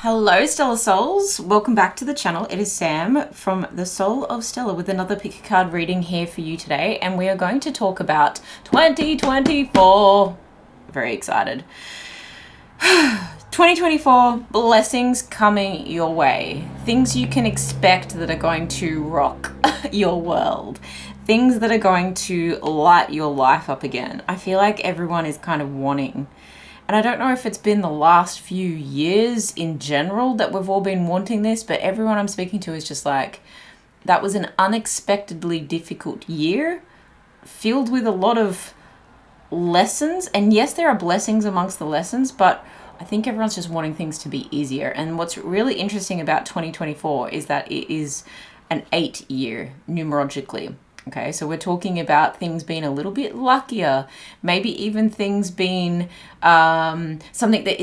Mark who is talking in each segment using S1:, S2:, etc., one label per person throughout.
S1: Hello Stellar Souls, welcome back to the channel. It is Sam from the Soul of Stella with another pick a card reading here for you today, and we are going to talk about 2024. Very excited. 2024, blessings coming your way. Things you can expect that are going to rock your world. Things that are going to light your life up again. I feel like everyone is kind of wanting. And I don't know if it's been the last few years in general that we've all been wanting this, but everyone I'm speaking to is just like, that was an unexpectedly difficult year, filled with a lot of lessons. And yes, there are blessings amongst the lessons, but I think everyone's just wanting things to be easier. And what's really interesting about 2024 is that it is an 8-year numerologically. Okay, so we're talking about things being a little bit luckier, maybe even things being something that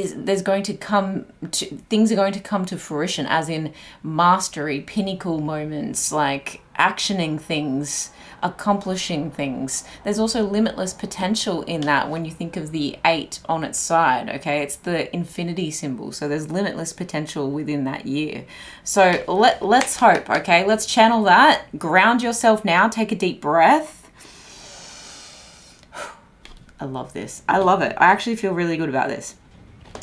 S1: things are going to come to fruition, as in mastery, pinnacle moments, like actioning things, accomplishing things. There's also limitless potential in that when you think of the 8 on its side, okay? It's the infinity symbol, so there's limitless potential within that year. So let's hope, okay? Let's channel that. Ground yourself now. Take a deep breath. I love this. I love it. I actually feel really good about this.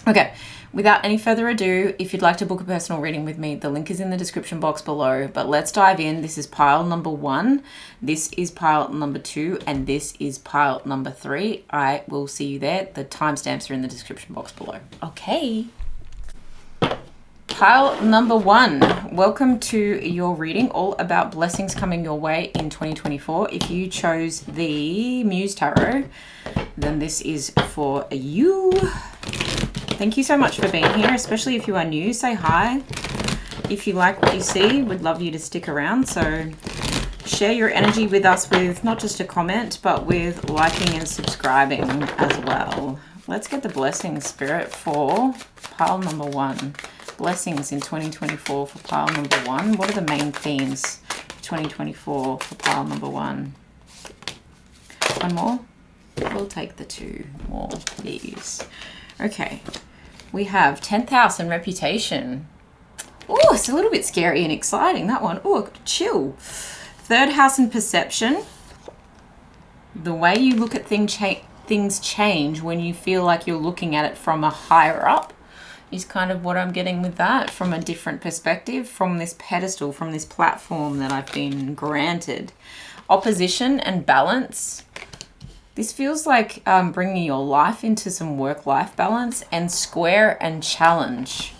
S1: Okay, without any further ado, if you'd like to book a personal reading with me, the link is in the description box below. But let's dive in. This is pile number 1. This is pile number 2. And this is pile number 3. I will see you there. The timestamps are in the description box below. Okay. Pile number 1. Welcome to your reading, all about blessings coming your way in 2024. If you chose the Muse Tarot, then this is for you. Thank you so much for being here, especially if you are new. Say hi. If you like what you see, we'd love you to stick around. So share your energy with us with not just a comment, but with liking and subscribing as well. Let's get the blessings, Spirit, for pile number 1. Blessings in 2024 for pile number 1. What are the main themes for 2024 for pile number 1? One more? We'll take the 2 more, please. Okay. We have 10th house and reputation. Oh, it's a little bit scary and exciting, that one. Oh, chill. 3rd house and perception. The way you look at things change when you feel like you're looking at it from a higher up is kind of what I'm getting with that, from a different perspective, from this pedestal, from this platform that I've been granted. Opposition and balance. This feels like bringing your life into some work-life balance, and square and challenge.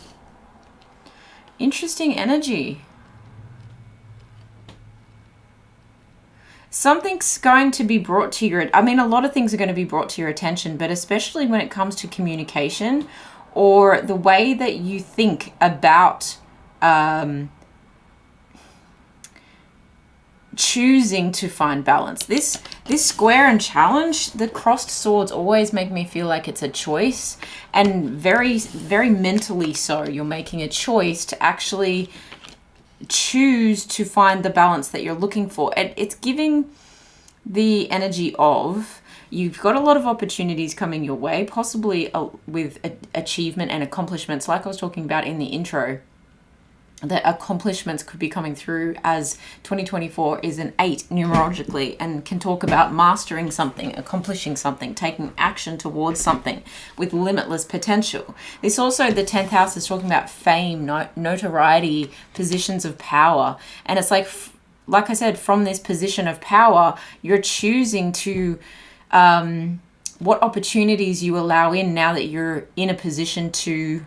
S1: Interesting energy. Something's going to be brought to your... I mean, a lot of things are going to be brought to your attention, but especially when it comes to communication or the way that you think about choosing to find balance. This square and challenge, the crossed swords always make me feel like it's a choice, and very, very mentally so. You're making a choice to actually choose to find the balance that you're looking for. It's giving the energy of you've got a lot of opportunities coming your way, possibly with achievement and accomplishments, like I was talking about in the intro. The accomplishments could be coming through, as 2024 is an 8 numerologically and can talk about mastering something, accomplishing something, taking action towards something with limitless potential. This also, the 10th house is talking about fame, notoriety, positions of power. And it's like I said, from this position of power, you're choosing to what opportunities you allow in now that you're in a position to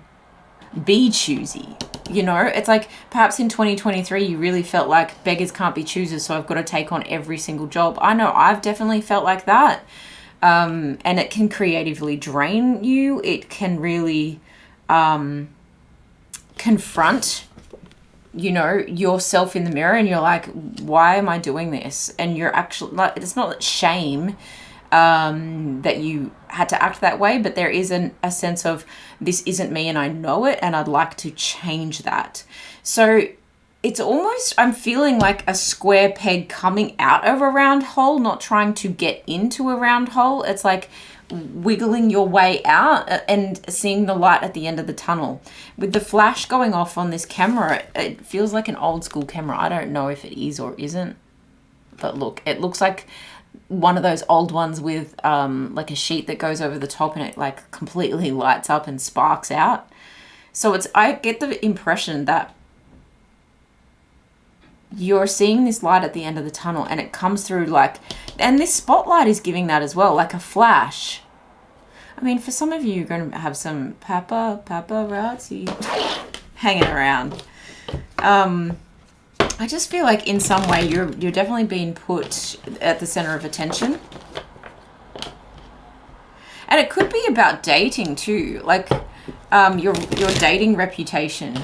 S1: be choosy. You know, it's like perhaps in 2023 you really felt like beggars can't be choosers, so I've got to take on every single job. I know I've definitely felt like that, and it can creatively drain you. It can really confront, you know, yourself in the mirror, and you're like, why am I doing this? And you're actually like, it's not shame that you had to act that way, but there is a sense of, this isn't me and I know it, and I'd like to change that. So it's almost, I'm feeling like a square peg coming out of a round hole, not trying to get into a round hole. It's like wiggling your way out and seeing the light at the end of the tunnel. With the flash going off on this camera, it feels like an old school camera. I don't know if it is or isn't, but look, it looks like one of those old ones with like a sheet that goes over the top and it like completely lights up and sparks out. So I get the impression that you're seeing this light at the end of the tunnel and it comes through like, and this spotlight is giving that as well, like a flash. I mean, for some of you, you're going to have some paparazzi hanging around. I just feel like in some way you're definitely being put at the center of attention. And it could be about dating too, like your dating reputation.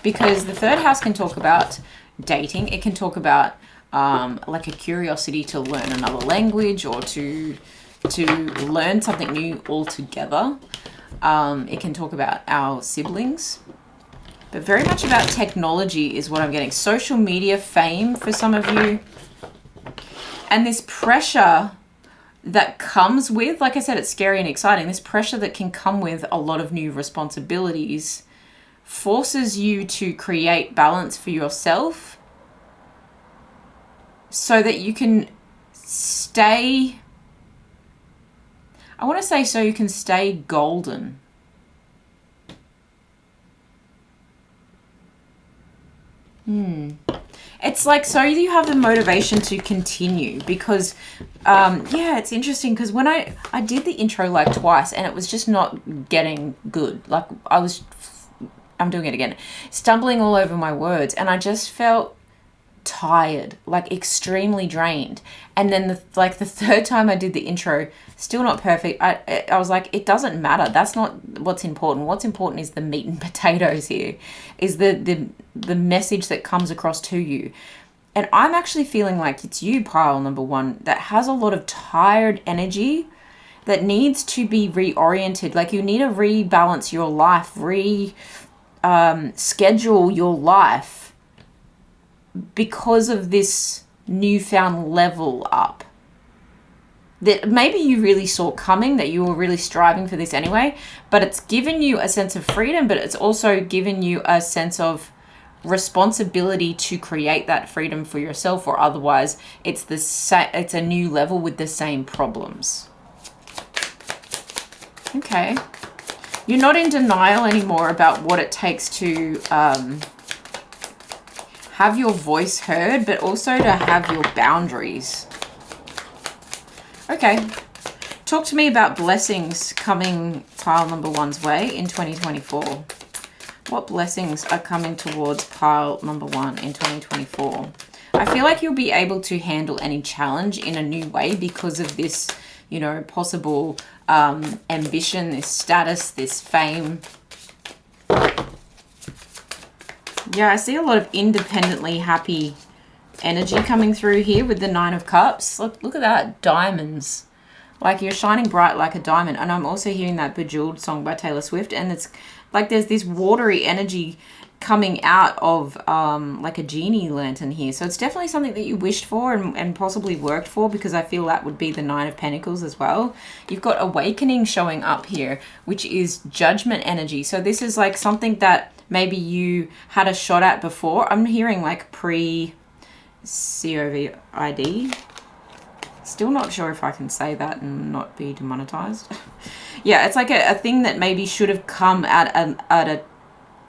S1: Because the third house can talk about dating. It can talk about like a curiosity to learn another language or to learn something new altogether. It can talk about our siblings, but very much about technology is what I'm getting. Social media fame for some of you, and this pressure that comes with, like I said, it's scary and exciting. This pressure that can come with a lot of new responsibilities forces you to create balance for yourself so that you can stay, I want to say so you can stay golden. It's like, so you have the motivation to continue because, yeah, it's interesting because when I did the intro like twice and it was just not getting good. Like I'm doing it again, stumbling all over my words, and I just felt tired, like extremely drained. And then the third time I did the intro, still not perfect. I was like, it doesn't matter. That's not what's important. What's important is the meat and potatoes here, is the message that comes across to you. And I'm actually feeling like it's you, pile number one, that has a lot of tired energy that needs to be reoriented. Like you need to rebalance your life, schedule your life because of this newfound level up that maybe you really saw coming, that you were really striving for this anyway, but it's given you a sense of freedom, but it's also given you a sense of responsibility to create that freedom for yourself, or otherwise it's it's a new level with the same problems. Okay. You're not in denial anymore about what it takes to have your voice heard, but also to have your boundaries. Okay. Talk to me about blessings coming pile number one's way in 2024. What blessings are coming towards pile number one in 2024? I feel like you'll be able to handle any challenge in a new way because of this, you know, possible ambition, this status, this fame. Yeah, I see a lot of independently happy energy coming through here with the Nine of Cups. Look at that, diamonds. Like you're shining bright like a diamond. And I'm also hearing that Bejeweled song by Taylor Swift. And it's like there's this watery energy coming out of like a genie lantern here. So it's definitely something that you wished for and possibly worked for, because I feel that would be the Nine of Pentacles as well. You've got Awakening showing up here, which is Judgment energy. So this is like something that maybe you had a shot at before. I'm hearing like pre-COVID. Still not sure if I can say that and not be demonetized. Yeah, it's like a thing that maybe should have come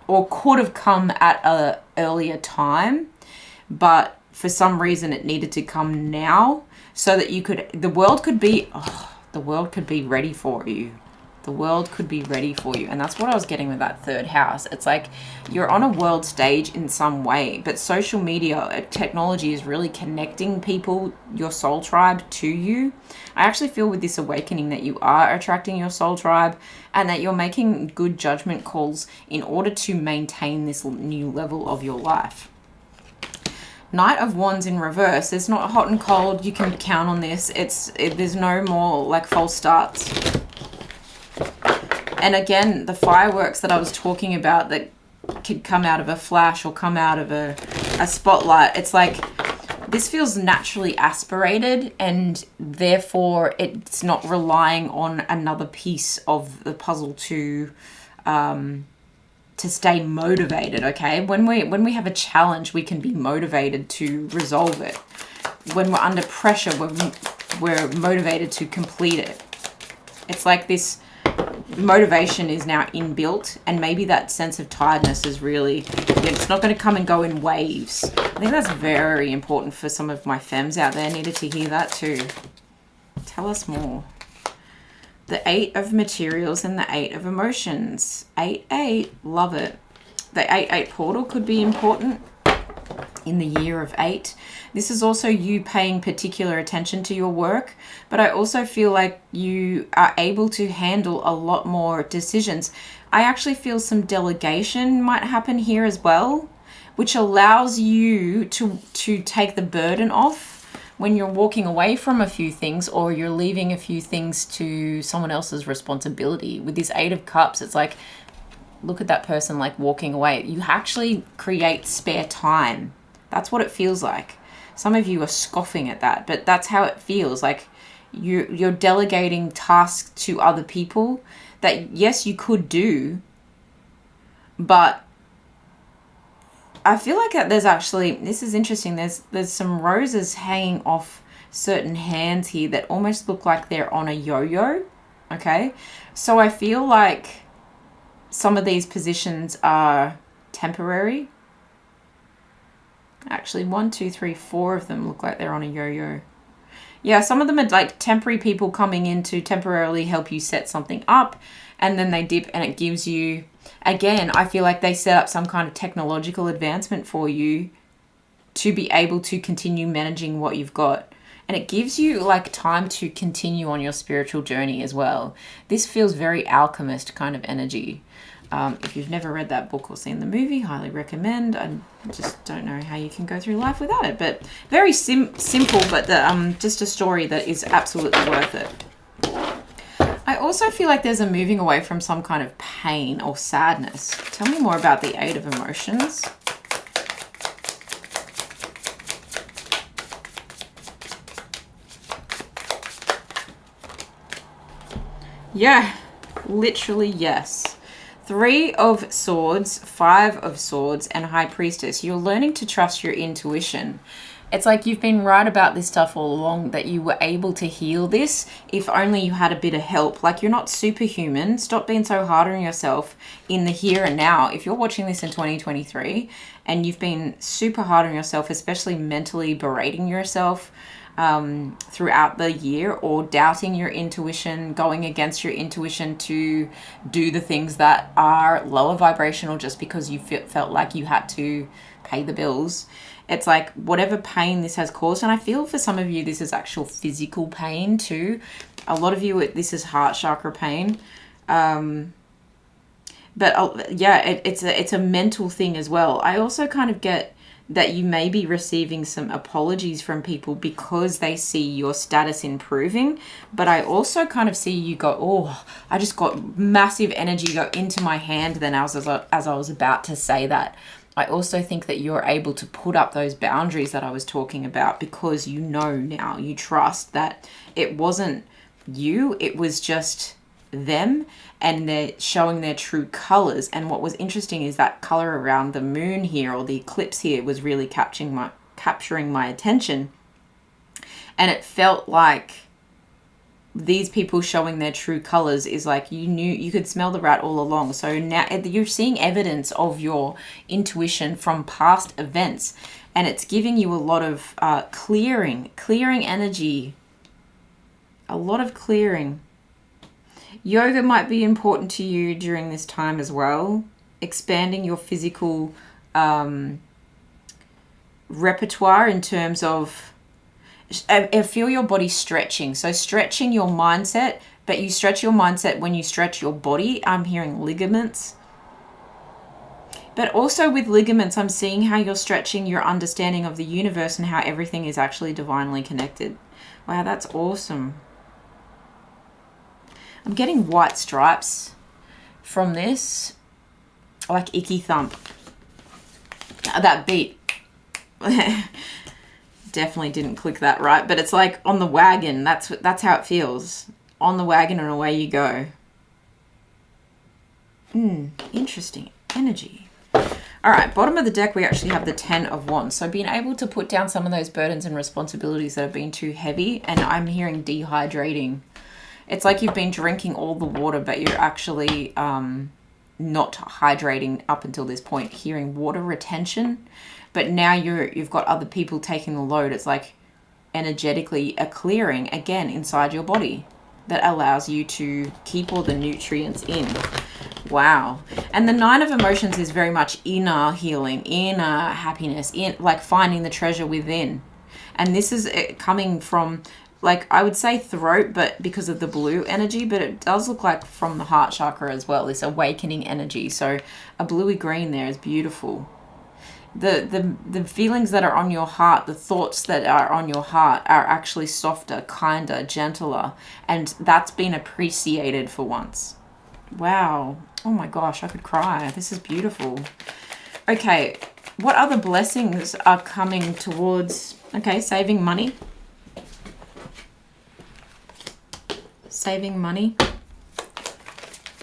S1: or could have come at a earlier time, but for some reason it needed to come now so that the world could be ready for you. The world could be ready for you. And that's what I was getting with that third house. It's like you're on a world stage in some way, but social media, technology is really connecting people, your soul tribe, to you. I actually feel with this awakening that you are attracting your soul tribe and that you're making good judgment calls in order to maintain this new level of your life. Knight of Wands in reverse. There's not hot and cold. You can count on this. There's no more like false starts. And again, the fireworks that I was talking about that could come out of a flash or come out of a spotlight. It's like this feels naturally aspirated, and therefore it's not relying on another piece of the puzzle to stay motivated. Okay, when we have a challenge, we can be motivated to resolve it. When we're under pressure, we're motivated to complete it. It's like this motivation is now inbuilt, and maybe that sense of tiredness is really, it's not going to come and go in waves. I think that's very important for some of my femmes out there. Needed to hear that too. Tell us more. The 8 of materials and the 8 of emotions. 8-8, love it. The 8-8 portal could be important in the year of 8. This is also you paying particular attention to your work, but I also feel like you are able to handle a lot more decisions. I actually feel some delegation might happen here as well, which allows you to take the burden off when you're walking away from a few things, or you're leaving a few things to someone else's responsibility. With this 8 of Cups, it's like, look at that person like walking away. You actually create spare time. That's what it feels like. Some of you are scoffing at that, but that's how it feels. Like you're delegating tasks to other people that, yes, you could do, but I feel like there's actually, this is interesting, there's some roses hanging off certain hands here that almost look like they're on a yo-yo, okay? So I feel like some of these positions are temporary. Actually, 1, 2, 3, 4 of them look like they're on a yo-yo. Yeah, some of them are like temporary people coming in to temporarily help you set something up, and then they dip, and it gives you, again, I feel like they set up some kind of technological advancement for you to be able to continue managing what you've got. And it gives you like time to continue on your spiritual journey as well. This feels very alchemist kind of energy. If you've never read that book or seen the movie, highly recommend. I just don't know how you can go through life without it. But very simple, but just a story that is absolutely worth it. I also feel like there's a moving away from some kind of pain or sadness. Tell me more about the 8 of emotions. Yeah, literally yes. 3 of Swords, 5 of Swords, and High Priestess. You're learning to trust your intuition. It's like you've been right about this stuff all along, that you were able to heal this if only you had a bit of help. Like, you're not superhuman. Stop being so hard on yourself in the here and now. If you're watching this in 2023 and you've been super hard on yourself, especially mentally berating yourself throughout the year, or doubting your intuition, going against your intuition to do the things that are lower vibrational just because you felt like you had to pay the bills. It's like whatever pain this has caused, and I feel for some of you this is actual physical pain too. A lot of you, this is heart chakra pain. But yeah, it's a mental thing as well. I also kind of get that you may be receiving some apologies from people because they see your status improving. But I also kind of see you go, oh, I just got massive energy go into my hand then as I was about to say that. I also think that you're able to put up those boundaries that I was talking about because you know now, you trust that it wasn't you, it was just them, and they're showing their true colors. And what was interesting is that color around the moon here, or the eclipse here, was really capturing my attention. And it felt like these people showing their true colors is like you could smell the rat all along. So now you're seeing evidence of your intuition from past events, and it's giving you a lot of clearing energy, a lot of clearing. Yoga might be important to you during this time as well. Expanding your physical repertoire in terms of, I feel your body stretching. So stretching your mindset, but you stretch your mindset when you stretch your body. I'm hearing ligaments. But also with ligaments, I'm seeing how you're stretching your understanding of the universe and how everything is actually divinely connected. Wow, that's awesome. I'm getting white stripes from this, like icky thump. That beat. Definitely didn't click that right, but it's like on the wagon. That's how it feels. On the wagon and away you go. Interesting energy. All right, bottom of the deck, we actually have the 10 of Wands. So being able to put down some of those burdens and responsibilities that have been too heavy, and I'm hearing dehydrating. It's like you've been drinking all the water, but you're actually not hydrating up until this point. Hearing water retention, but now you've got other people taking the load. It's like energetically a clearing again inside your body that allows you to keep all the nutrients in. Wow. And the 9 of Emotions is very much inner healing, inner happiness, in like finding the treasure within. And this is coming from, like, I would say throat, but because of the blue energy, but it does look like from the heart chakra as well, this awakening energy. So a bluey green there is beautiful. The feelings that are on your heart, the thoughts that are on your heart are actually softer, kinder, gentler, and that's been appreciated for once. Wow. Oh my gosh, I could cry. This is beautiful. Okay, what other blessings are coming towards, okay, saving money. Saving money.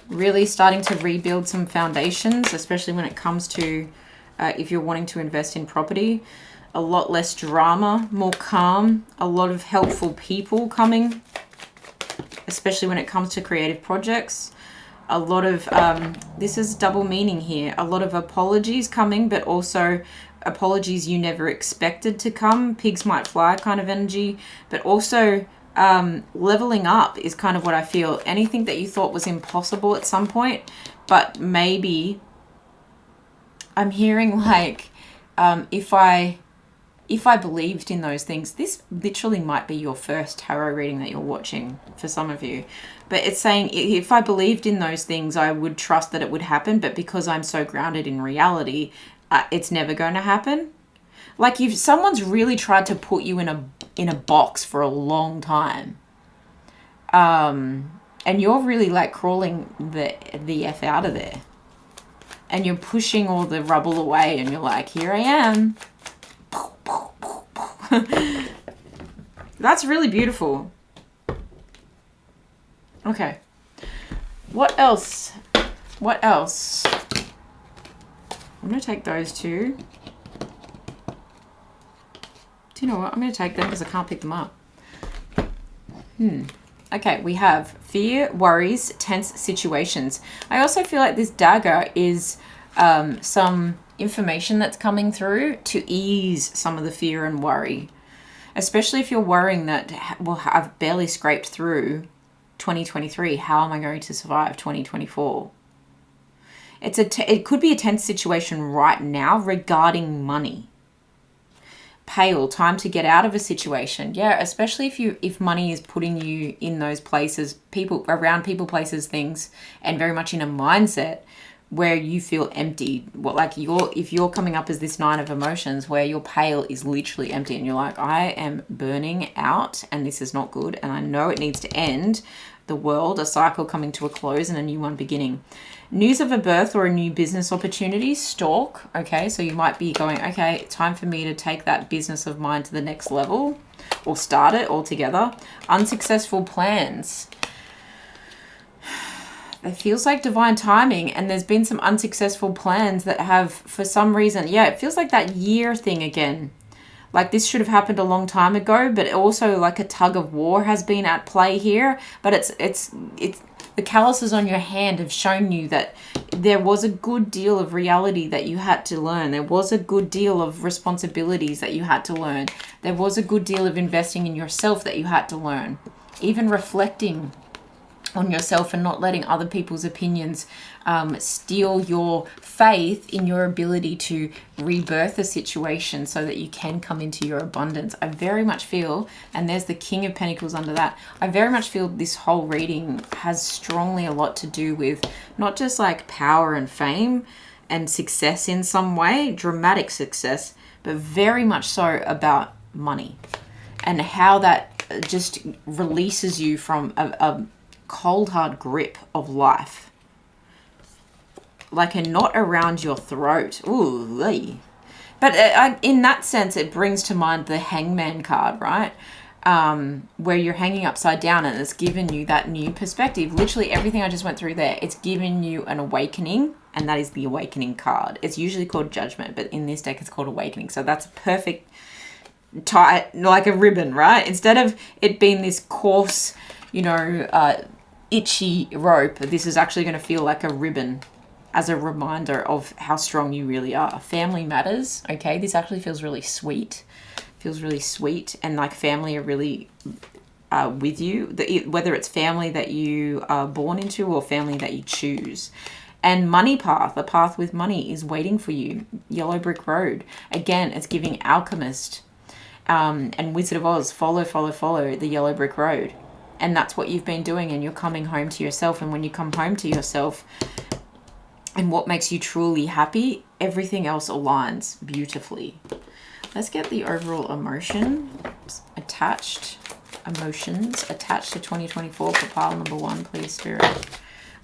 S1: Really starting to rebuild some foundations, especially when it comes to if you're wanting to invest in property. A lot less drama, more calm, a lot of helpful people coming, especially when it comes to creative projects. A lot of, this is double meaning here, a lot of apologies coming, but also apologies you never expected to come. Pigs might fly kind of energy, but also leveling up is kind of what I feel. Anything that you thought was impossible at some point, but maybe I'm hearing like, if I believed in those things, this literally might be your first tarot reading that you're watching for some of you. But it's saying, if I believed in those things, I would trust that it would happen. But because I'm so grounded in reality, it's never going to happen. Like if someone's really tried to put you in a box for a long time, and you're really like crawling the F out of there, and you're pushing all the rubble away, and you're like, here I am. That's really beautiful. Okay. What else? What else? I'm going to take those two. Do you know what? I'm going to take them because I can't pick them up. Okay, we have fear, worries, tense situations. I also feel like this dagger is some information that's coming through to ease some of the fear and worry. Especially if you're worrying that, well, I've barely scraped through 2023. How am I going to survive 2024? It could be a tense situation right now regarding money. Pale, time to get out of a situation. Yeah, especially if money is putting you in those places, around people, places, things, and very much in a mindset where you feel empty. If you're coming up as this 9 of Emotions where your pail is literally empty and you're like, I am burning out and this is not good and I know it needs to end. The world, a cycle coming to a close and a new one beginning. News of a birth or a new business opportunity, stalk. Okay, so you might be going, okay, time for me to take that business of mine to the next level or start it altogether. Unsuccessful plans. It feels like divine timing, and there's been some unsuccessful plans that have, for some reason, yeah, it feels like that year thing again. Like this should have happened a long time ago, but also like a tug of war has been at play here. But it's the calluses on your hand have shown you that there was a good deal of reality that you had to learn. There was a good deal of responsibilities that you had to learn. There was a good deal of investing in yourself that you had to learn. Even reflecting on yourself and not letting other people's opinions steal your faith in your ability to rebirth a situation so that you can come into your abundance. I very much feel, and there's the King of Pentacles under that, I very much feel this whole reading has strongly a lot to do with not just like power and fame and success in some way, dramatic success, but very much so about money and how that just releases you from a cold hard grip of life, like a knot around your throat. Ooh, But in that sense, it brings to mind the Hangman card, right? Where you're hanging upside down, and it's given you that new perspective. Literally everything I just went through there, it's given you an awakening, and that is the Awakening card. It's usually called Judgment, but in this deck it's called Awakening. So that's a perfect tie, like a ribbon, right? Instead of it being this coarse, you know, itchy rope, this is actually going to feel like a ribbon as a reminder of how strong you really are. Family matters, okay? This actually feels really sweet. Feels really sweet, and like family are really with you, whether it's family that you are born into or family that you choose. And money path, the path with money is waiting for you. Yellow brick road. Again, it's giving Alchemist and Wizard of Oz, follow the yellow brick road. And that's what you've been doing, and you're coming home to yourself. And when you come home to yourself and what makes you truly happy, everything else aligns beautifully. Let's get the overall emotions attached to 2024 for pile number 1, please, Spirit.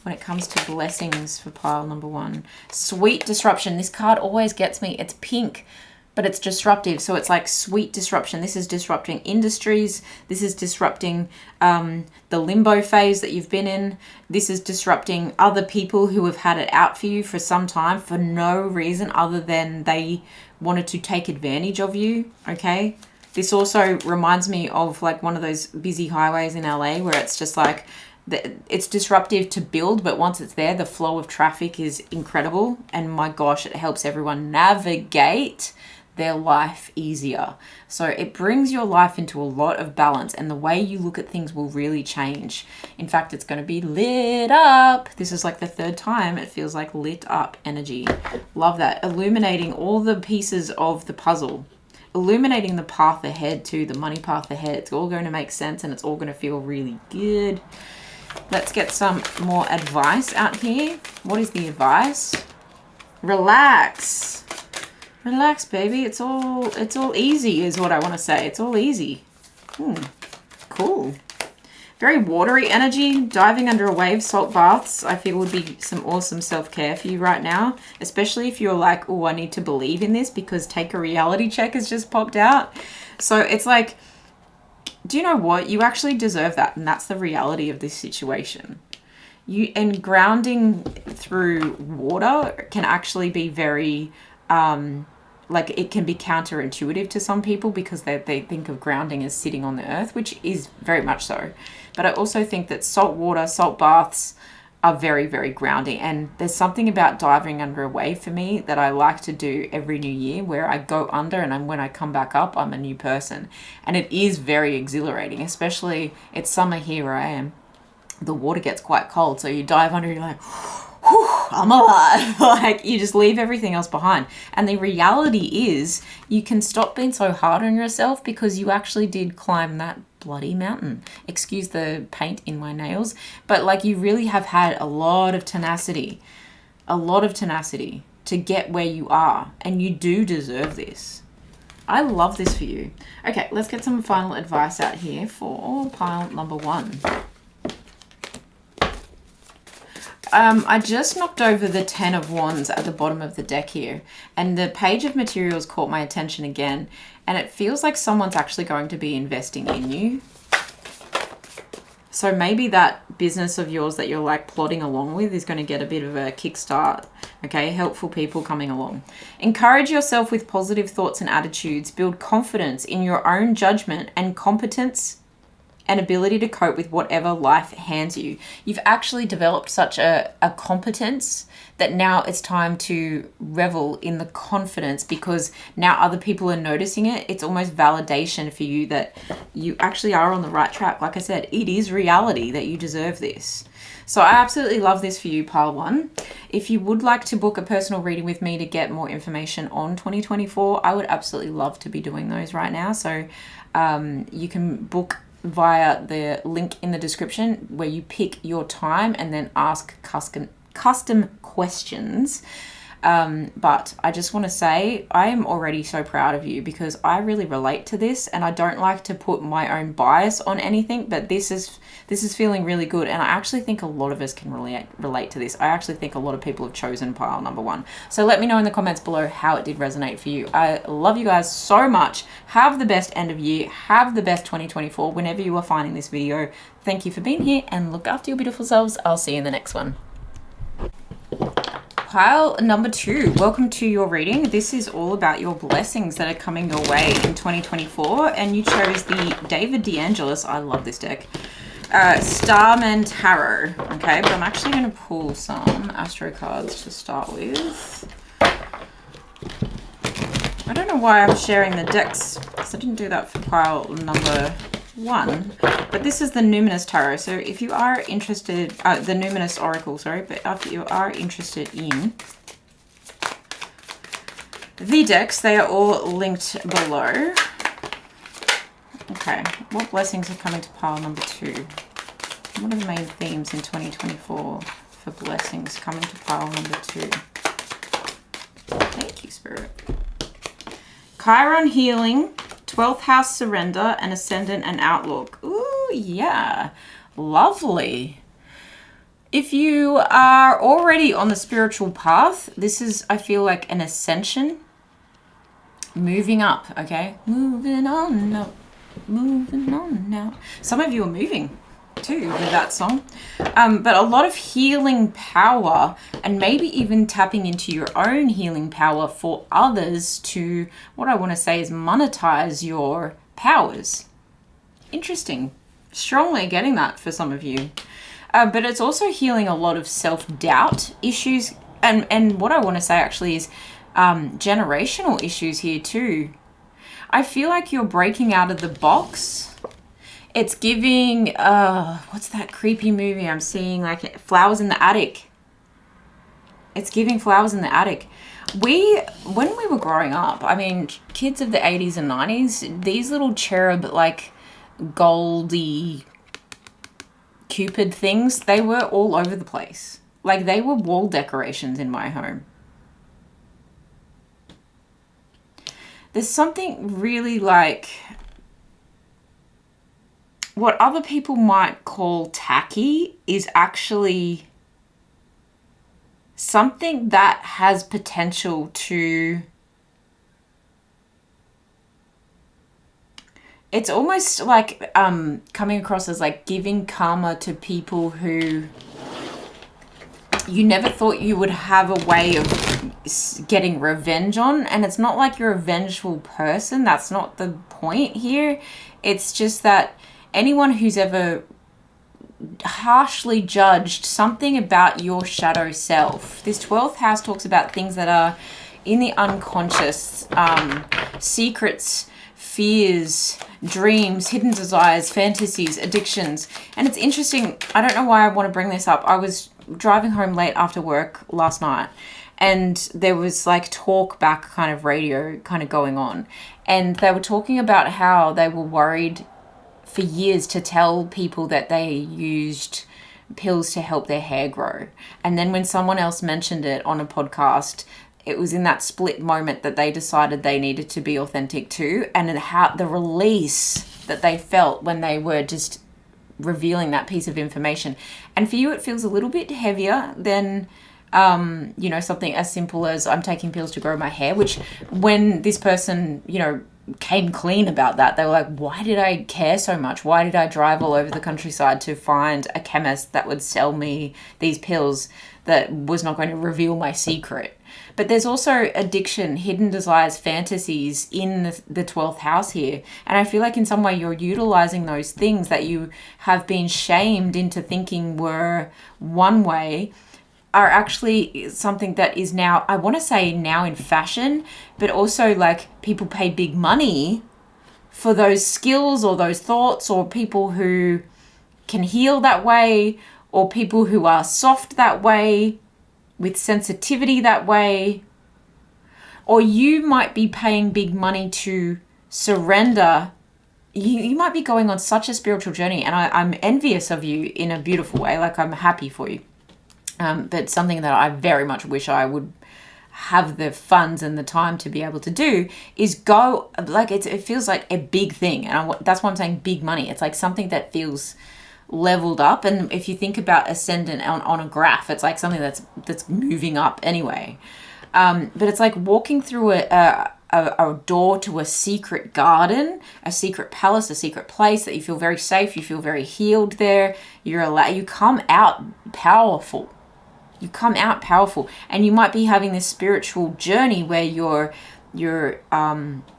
S1: When it comes to blessings for pile number 1. Sweet disruption. This card always gets me. It's pink, but it's disruptive. So it's like sweet disruption. This is disrupting industries. This is disrupting the limbo phase that you've been in. This is disrupting other people who have had it out for you for some time for no reason other than they wanted to take advantage of you, okay? This also reminds me of like one of those busy highways in LA where it's just like, it's disruptive to build, but once it's there, the flow of traffic is incredible. And my gosh, it helps everyone navigate their life easier. So it brings your life into a lot of balance, and the way you look at things will really change. In fact, it's going to be lit up. This is like the 3rd time it feels like lit up energy. Love that. Illuminating all the pieces of the puzzle. Illuminating the path ahead too, the money path ahead. It's all going to make sense, and it's all going to feel really good. Let's get some more advice out here. What is the advice? Relax. Relax, baby. It's all easy is what I want to say. It's all easy. Cool. Very watery energy. Diving under a wave, salt baths, I feel would be some awesome self-care for you right now. Especially if you're like, oh, I need to believe in this because take a reality check has just popped out. So it's like, do you know what? You actually deserve that. And that's the reality of this situation. And grounding through water can actually be very... like it can be counterintuitive to some people because they think of grounding as sitting on the earth, which is very much so. But I also think that salt water, salt baths are very, very grounding. And there's something about diving under a wave for me that I like to do every new year where I go under and when I come back up, I'm a new person. And it is very exhilarating, especially it's summer here where I am. The water gets quite cold. So you dive under, you're like... whew, I'm alive. Like you just leave everything else behind. And the reality is you can stop being so hard on yourself because you actually did climb that bloody mountain. Excuse the paint in my nails. But like you really have had a lot of tenacity to get where you are. And you do deserve this. I love this for you. Okay, let's get some final advice out here for pile number 1. I just knocked over the 10 of Wands at the bottom of the deck here, and the Page of Materials caught my attention again, and it feels like someone's actually going to be investing in you. So maybe that business of yours that you're like plodding along with is going to get a bit of a kickstart. Okay, helpful people coming along. Encourage yourself with positive thoughts and attitudes. Build confidence in your own judgment and competence and ability to cope with whatever life hands you. You've actually developed such a competence that now it's time to revel in the confidence because now other people are noticing it. It's almost validation for you that you actually are on the right track. Like I said, it is reality that you deserve this. So I absolutely love this for you, pile 1. If you would like to book a personal reading with me to get more information on 2024, I would absolutely love to be doing those right now. So you can book via the link in the description where you pick your time and then ask custom questions. But I just want to say I am already so proud of you, because I really relate to this, and I don't like to put my own bias on anything, but this is feeling really good, and I actually think a lot of us can relate to this. I actually think a lot of people have chosen pile number 1. So let me know in the comments below how it did resonate for you. I love you guys so much. Have the best end of year. Have the best 2024 whenever you are finding this video. Thank you for being here, and look after your beautiful selves. I'll see you in the next one. Pile number 2, welcome to your reading. This is all about your blessings that are coming your way in 2024, and you chose the David Angelis. I love this deck. Starman Tarot. Okay, but I'm actually going to pull some Astro cards to start with. I don't know why I'm sharing the decks, because I didn't do that for pile number 1, but this is the Numinous Tarot. So if you are interested, the Numinous Oracle, sorry, but if you are interested in the decks, they are all linked below. Okay, what blessings are coming to pile number 2? What are the main themes in 2024 for blessings coming to pile number 2? Thank you, Spirit. Chiron Healing, 12th House Surrender, and Ascendant and Outlook. Ooh, yeah. Lovely. If you are already on the spiritual path, this is, I feel like, an ascension. Moving up, okay? Moving on now. Moving on now. Some of you are moving too with that song. But a lot of healing power, and maybe even tapping into your own healing power for others to, what I want to say is, monetize your powers. Interesting. Strongly getting that for some of you. But it's also healing a lot of self-doubt issues. And what I want to say actually is generational issues here too. I feel like you're breaking out of the box. It's giving, what's that creepy movie I'm seeing? Like Flowers in the Attic. It's giving Flowers in the Attic. When we were growing up, I mean, kids of the 80s and 90s, these little cherub, like goldy Cupid things, they were all over the place. Like they were wall decorations in my home. There's something really like what other people might call tacky is actually something that has potential to, it's almost like coming across as like giving karma to people who you never thought you would have a way of getting revenge on. And it's not like you're a vengeful person. That's not the point here. It's just that anyone who's ever harshly judged something about your shadow self. This 12th house talks about things that are in the unconscious, secrets, fears, dreams, hidden desires, fantasies, addictions. And it's interesting. I don't know why I want to bring this up. I was driving home late after work last night, and there was like talk back kind of radio kind of going on. And they were talking about how they were worried for years to tell people that they used pills to help their hair grow. And then when someone else mentioned it on a podcast, it was in that split moment that they decided they needed to be authentic too. And how the release that they felt when they were just revealing that piece of information. And for you, it feels a little bit heavier than, you know, something as simple as I'm taking pills to grow my hair, which when this person, you know, came clean about that, they were like, why did I care so much? Why did I drive all over the countryside to find a chemist that would sell me these pills that was not going to reveal my secret? But there's also addiction, hidden desires, fantasies in the 12th house here. And I feel like in some way you're utilizing those things that you have been shamed into thinking were one way are actually something that is now, I want to say now in fashion, but also like people pay big money for those skills or those thoughts, or people who can heal that way, or people who are soft that way, with sensitivity that way. Or you might be paying big money to surrender. You might be going on such a spiritual journey, and I'm envious of you in a beautiful way. Like I'm happy for you. But something that I very much wish I would have the funds and the time to be able to do is go, like, it feels like a big thing. And that's why I'm saying big money. It's like something that feels leveled up. And if you think about ascendant on a graph, it's like something that's moving up anyway. But it's like walking through a door to a secret garden, a secret palace, a secret place that you feel very safe, you feel very healed there. You come out powerful. You come out powerful, and you might be having this spiritual journey where you're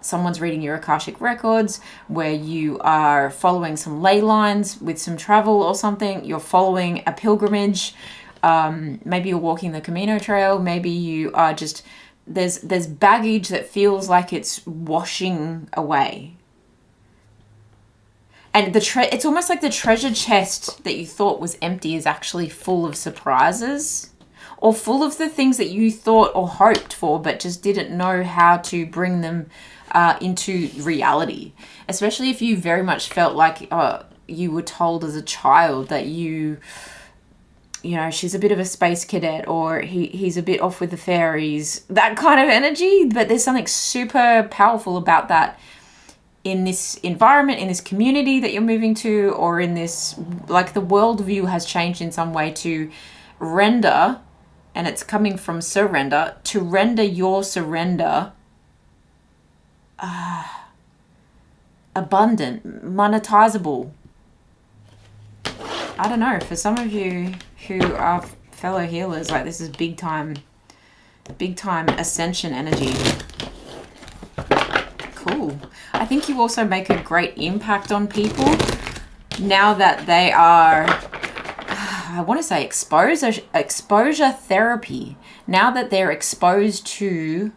S1: someone's reading your Akashic records, where you are following some ley lines with some travel or something. You're following a pilgrimage. Maybe you're walking the Camino Trail. Maybe you are just there's baggage that feels like it's washing away. And it's almost like the treasure chest that you thought was empty is actually full of surprises, or full of the things that you thought or hoped for but just didn't know how to bring them into reality. Especially if you very much felt like you were told as a child that you know, she's a bit of a space cadet, or he's a bit off with the fairies, that kind of energy. But there's something super powerful about that in this environment, in this community that you're moving to, or in this, like, the worldview has changed in some way to render, and it's coming from surrender, to render your surrender abundant, monetizable. I don't know, for some of you who are fellow healers, like, this is big time ascension energy. Cool. I think you also make a great impact on people now that they are, I want to say exposure therapy. Now that they're exposed to,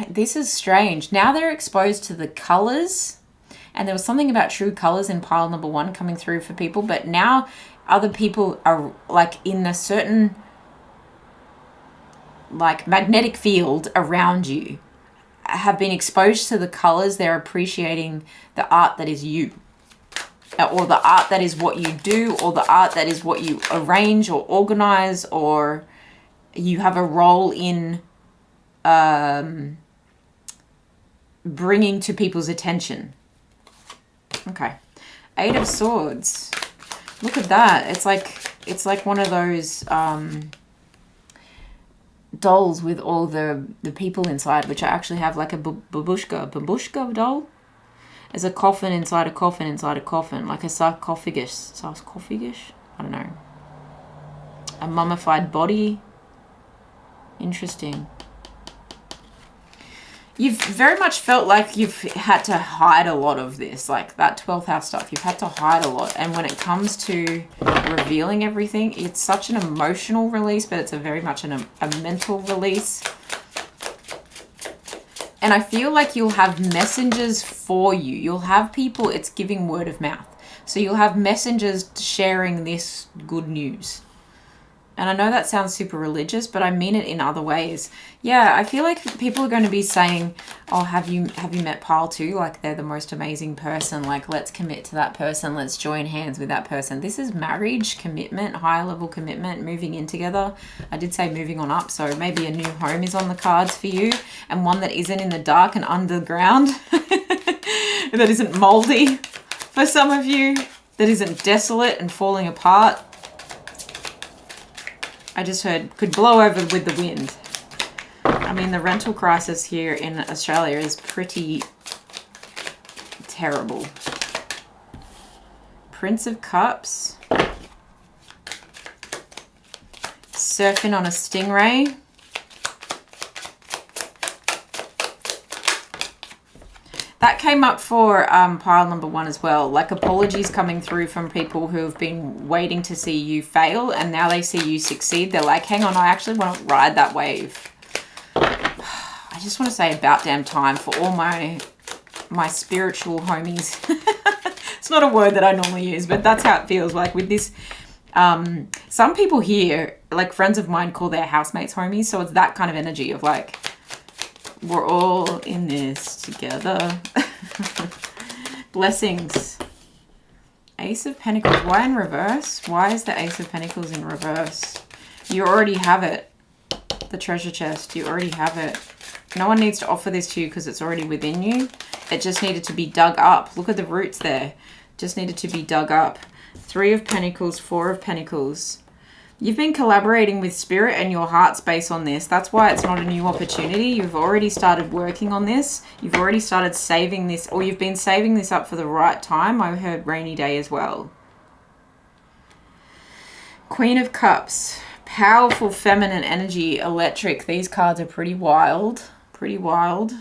S1: this is strange. Now they're exposed to the colors. And there was something about true colors in pile number 1 coming through for people. But now other people are, like, in a certain, like, magnetic field around you, have been exposed to the colors. They're appreciating the art that is you, or the art that is what you do, or the art that is what you arrange or organize, or you have a role in bringing to people's attention. Okay, 8 of Swords. Look at that. It's like one of those dolls with all the people inside, which I actually have, like a babushka doll. There's a coffin inside a coffin inside a coffin, like a sarcophagus. I don't know. A mummified body. Interesting. You've very much felt like you've had to hide a lot of this, like that 12th house stuff. You've had to hide a lot. And when it comes to revealing everything, it's such an emotional release, but it's very much a mental release. And I feel like you'll have messengers for you. You'll have people, it's giving word of mouth. So you'll have messengers sharing this good news. And I know that sounds super religious, but I mean it in other ways. Yeah, I feel like people are going to be saying, oh, have you met Paul too? Like, they're the most amazing person. Like, let's commit to that person. Let's join hands with that person. This is marriage, commitment, higher level commitment, moving in together. I did say moving on up, so maybe a new home is on the cards for you, and one that isn't in the dark and underground, that isn't moldy for some of you, that isn't desolate and falling apart. I just heard could blow over with the wind. I mean, the rental crisis here in Australia is pretty terrible. Prince of Cups. Surfing on a stingray. That came up for pile number 1 as well. Like, apologies coming through from people who have been waiting to see you fail, and now they see you succeed. They're like, hang on, I actually want to ride that wave. I just want to say about damn time for all my spiritual homies. It's not a word that I normally use, but that's how it feels like with this. Some people here, like friends of mine, call their housemates homies. So it's that kind of energy of like, we're all in this together. Blessings. Ace of Pentacles. Why in reverse? Why is the Ace of Pentacles in reverse? You already have it. The treasure chest. You already have it. No one needs to offer this to you because it's already within you. It just needed to be dug up. Look at the roots there. Just needed to be dug up. 3 of Pentacles, 4 of Pentacles. You've been collaborating with Spirit and your heart space on this. That's why it's not a new opportunity. You've already started working on this. You've already started saving this, or you've been saving this up for the right time. I heard rainy day as well. Queen of Cups. Powerful feminine energy, electric. These cards are pretty wild. Pretty wild.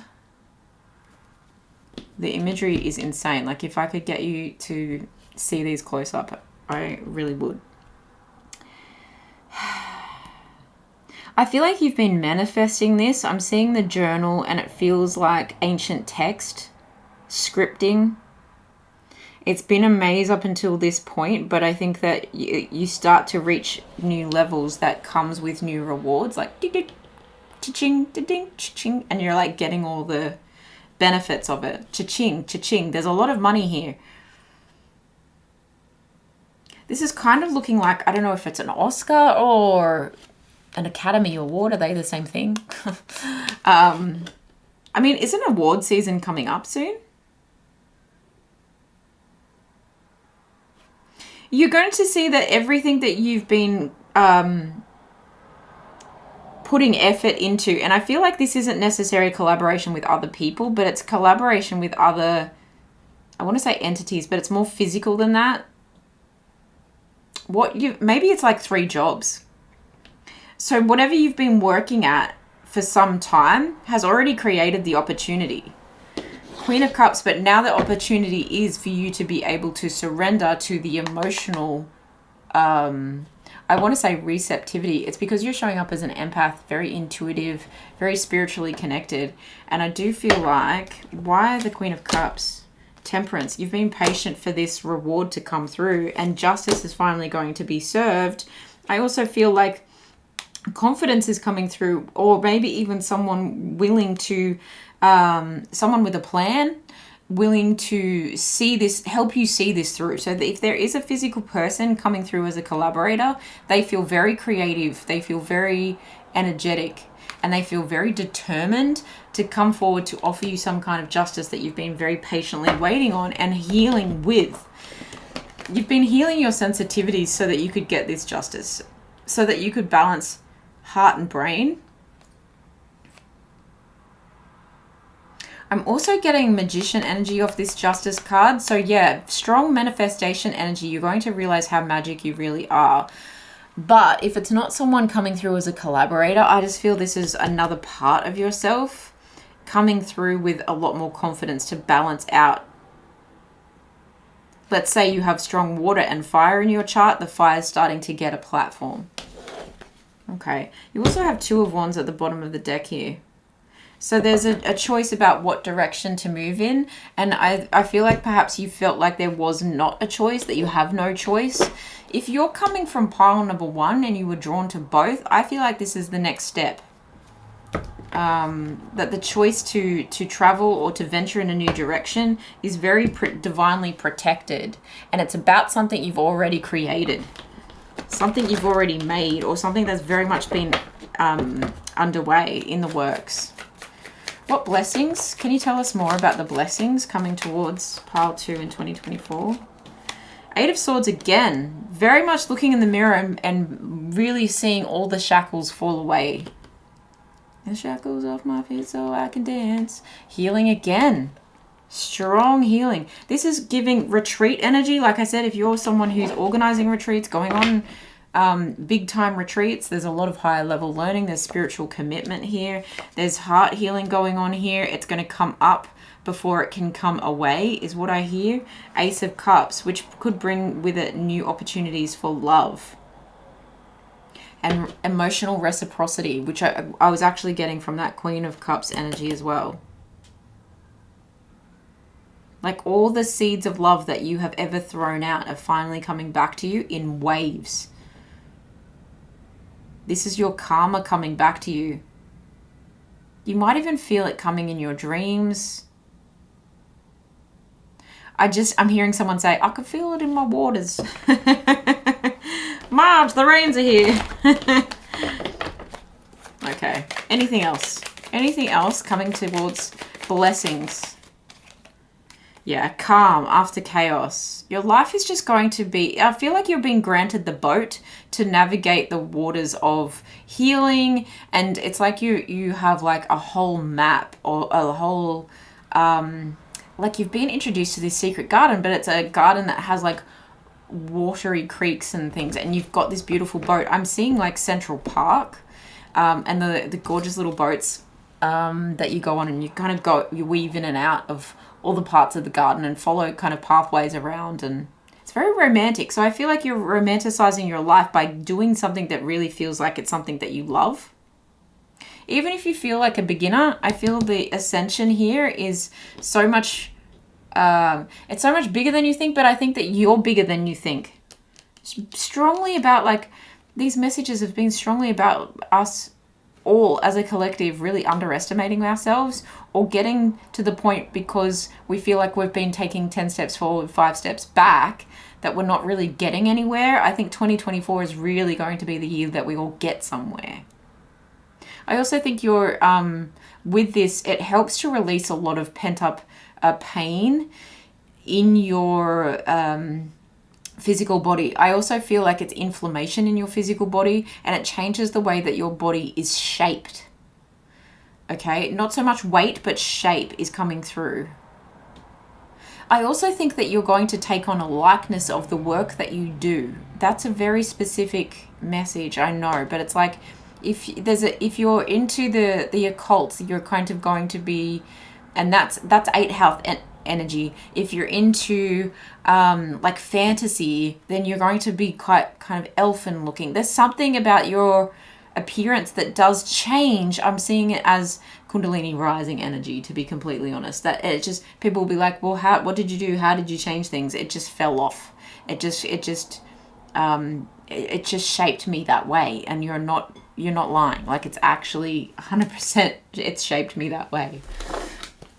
S1: The imagery is insane. Like, if I could get you to see these close up, I really would. I feel like you've been manifesting this. I'm seeing the journal and it feels like ancient text, scripting. It's been a maze up until this point, but I think that you start to reach new levels that comes with new rewards, like cha-ching, cha-ching, cha-ching, and you're like getting all the benefits of it. Cha-ching, cha-ching. There's a lot of money here. This is kind of looking like, I don't know if it's an Oscar or an Academy Award. Are they the same thing? I mean, isn't award season coming up soon? You're going to see that everything that you've been putting effort into, and I feel like this isn't necessarily collaboration with other people, but it's collaboration with other, I want to say entities, but it's more physical than that. Maybe it's like 3 jobs. So whatever you've been working at for some time has already created the opportunity. Queen of Cups, but now the opportunity is for you to be able to surrender to the emotional, I want to say receptivity. It's because you're showing up as an empath, very intuitive, very spiritually connected. And I do feel like, why the Queen of Cups? Temperance. You've been patient for this reward to come through, and justice is finally going to be served. I also feel like confidence is coming through, or maybe even someone willing to, someone with a plan, willing to see this, help you see this through. So that if there is a physical person coming through as a collaborator, they feel very creative, they feel very energetic, and they feel very determined to come forward to offer you some kind of justice that you've been very patiently waiting on and healing with. You've been healing your sensitivities so that you could get this justice, so that you could balance heart and brain. I'm also getting magician energy off this justice card. So yeah, strong manifestation energy. You're going to realize how magic you really are. But if it's not someone coming through as a collaborator, I just feel this is another part of yourself coming through with a lot more confidence to balance out. Let's say you have strong water and fire in your chart. The fire is starting to get a platform. Okay. You also have 2 of Wands at the bottom of the deck here. So there's a choice about what direction to move in. And I feel like perhaps you felt like there was not a choice, that you have no choice. If you're coming from pile number 1 and you were drawn to both, I feel like this is the next step. That the choice to travel or to venture in a new direction is very divinely protected. And it's about something you've already created. Something you've already made, or something that's very much been underway in the works. What blessings? Can you tell us more about the blessings coming towards pile 2 in 2024? 8 of Swords again. Very much looking in the mirror and really seeing all the shackles fall away. The shackles off my feet so I can dance. Healing again. Strong healing. This is giving retreat energy. Like I said, if you're someone who's organizing retreats, going on big time retreats, there's a lot of higher level learning. There's spiritual commitment here. There's heart healing going on here. It's going to come up before it can come away, is what I hear. Ace of Cups, which could bring with it new opportunities for love and emotional reciprocity, which I was actually getting from that Queen of Cups energy as well. Like all the seeds of love that you have ever thrown out are finally coming back to you in waves. This is your karma coming back to you. You might even feel it coming in your dreams. I'm hearing someone say, I can feel it in my waters. Marge, the rains are here. Okay. Anything else? Anything else coming towards blessings? Yeah, calm after chaos. Your life is just going to be, I feel like you're being granted the boat to navigate the waters of healing. And it's like you have like a whole map or a whole, like you've been introduced to this secret garden, but it's a garden that has like watery creeks and things. And you've got this beautiful boat. I'm seeing like Central Park and the gorgeous little boats that you go on, and you kind of you weave in and out of all the parts of the garden and follow kind of pathways around, and it's very romantic. So I feel like you're romanticizing your life by doing something that really feels like it's something that you love. Even if you feel like a beginner, I feel the ascension here is so much, it's so much bigger than you think, but I think that you're bigger than you think. Strongly about, like, these messages have been strongly about us all as a collective really underestimating ourselves, or getting to the point because we feel like we've been taking 10 steps forward, 5 steps back, that we're not really getting anywhere. I think 2024 is really going to be the year that we all get somewhere. I also think you're, with this, it helps to release a lot of pent-up pain in your physical body. I also feel like it's inflammation in your physical body, and it changes the way that your body is shaped. Okay, not so much weight, but shape is coming through. I also think that you're going to take on a likeness of the work that you do. That's a very specific message, I know, but it's like if you're into the occult, you're kind of going to be, and that's 8th house energy. If you're into like fantasy, then you're going to be quite kind of elfin looking. There's something about your appearance that does change. I'm seeing it as Kundalini rising energy, to be completely honest. That it just, people will be like, well, what did you do? How did you change things? It just fell off. It just shaped me that way, and you're not lying. Like, it's actually 100%, it's shaped me that way.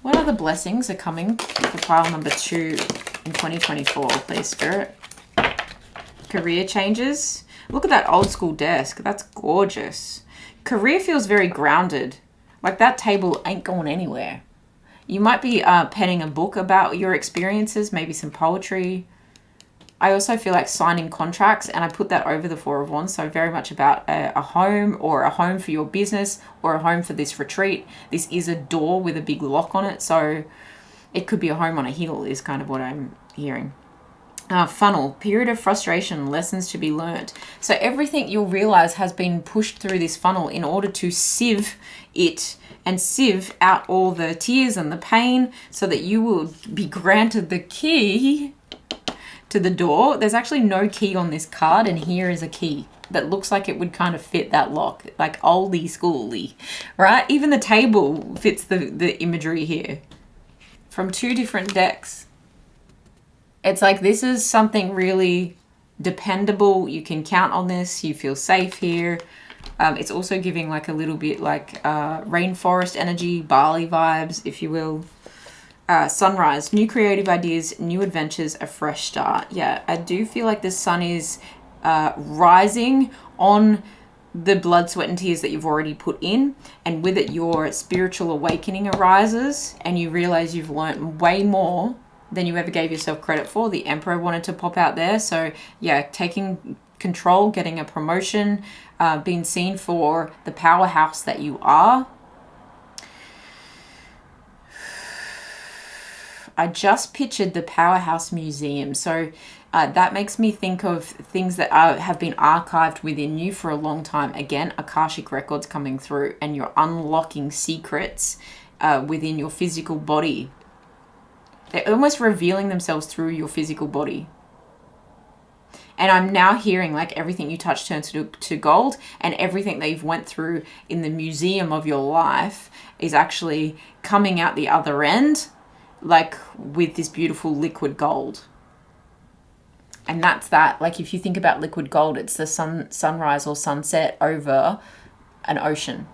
S1: What other blessings are coming for pile number 2 in 2024, please, Spirit? Career changes. Look at that old school desk. That's gorgeous. Career feels very grounded. Like, that table ain't going anywhere. You might be penning a book about your experiences, maybe some poetry. I also feel like signing contracts, and I put that over the 4 of Wands, so very much about a home, or a home for your business, or a home for this retreat. This is a door with a big lock on it, so it could be a home on a hill is kind of what I'm hearing. Funnel, period of frustration, lessons to be learned. So everything you'll realize has been pushed through this funnel in order to sieve it and sieve out all the tears and the pain, so that you will be granted the key to the door. There's actually no key on this card, and here is a key that looks like it would kind of fit that lock, like oldie schooly, right? Even the table fits the imagery here from 2 different decks. It's like, this is something really dependable. You can count on this. You feel safe here. It's also giving like a little bit like rainforest energy, Bali vibes, if you will. Sunrise, new creative ideas, new adventures, a fresh start. Yeah, I do feel like the sun is rising on the blood, sweat, and tears that you've already put in. And with it, your spiritual awakening arises, and you realize you've learnt way more than you ever gave yourself credit for. The Emperor wanted to pop out there. So yeah, taking control, getting a promotion, being seen for the powerhouse that you are. I just pictured the Powerhouse Museum. So that makes me think of things that have been archived within you for a long time. Again, Akashic records coming through, and you're unlocking secrets within your physical body. They're almost revealing themselves through your physical body. And I'm now hearing like everything you touch turns to gold, and everything that you've went through in the museum of your life is actually coming out the other end, like with this beautiful liquid gold. And that's that. Like, if you think about liquid gold, it's the sunrise or sunset over an ocean.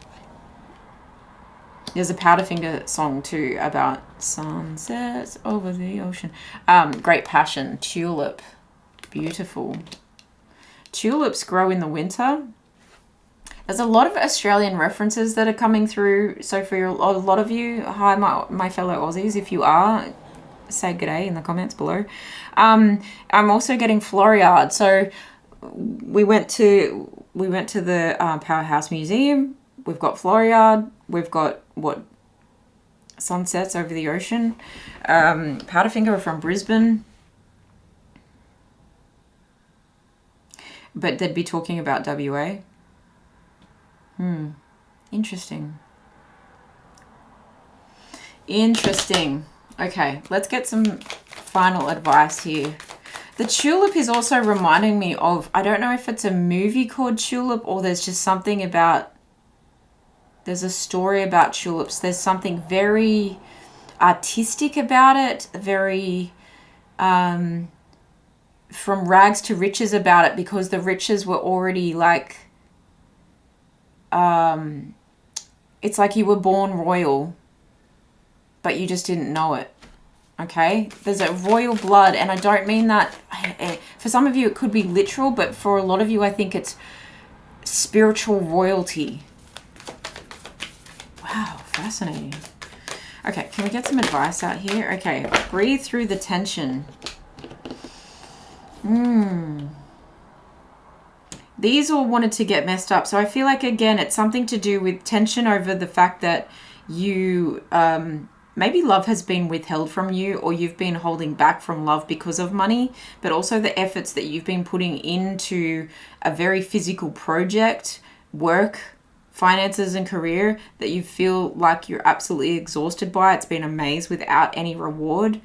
S1: There's a Powderfinger song too about sunsets over the ocean. Great passion. Tulip. Beautiful. Tulips grow in the winter. There's a lot of Australian references that are coming through. So for a lot of you, hi my fellow Aussies, if you are, say g'day in the comments below. I'm also getting Floriade. So we went to the Powerhouse Museum. We've got Floriade. We've got what? Sunsets over the ocean. Powderfinger are from Brisbane. But they'd be talking about WA. Interesting. Interesting. Okay, let's get some final advice here. The tulip is also reminding me of, I don't know if it's a movie called Tulip or there's just something about, there's a story about tulips. There's something very artistic about it, very from rags to riches about it, because the riches were already like, it's like you were born royal, but you just didn't know it. Okay, there's a royal blood, and I don't mean that, for some of you it could be literal, but for a lot of you I think it's spiritual royalty. Wow, fascinating. Okay, can we get some advice out here? Okay, breathe through the tension. These all wanted to get messed up. So I feel like, again, it's something to do with tension over the fact that you, maybe love has been withheld from you, or you've been holding back from love because of money, but also the efforts that you've been putting into a very physical project, work, finances and career that you feel like you're absolutely exhausted by. It's been a maze without any reward.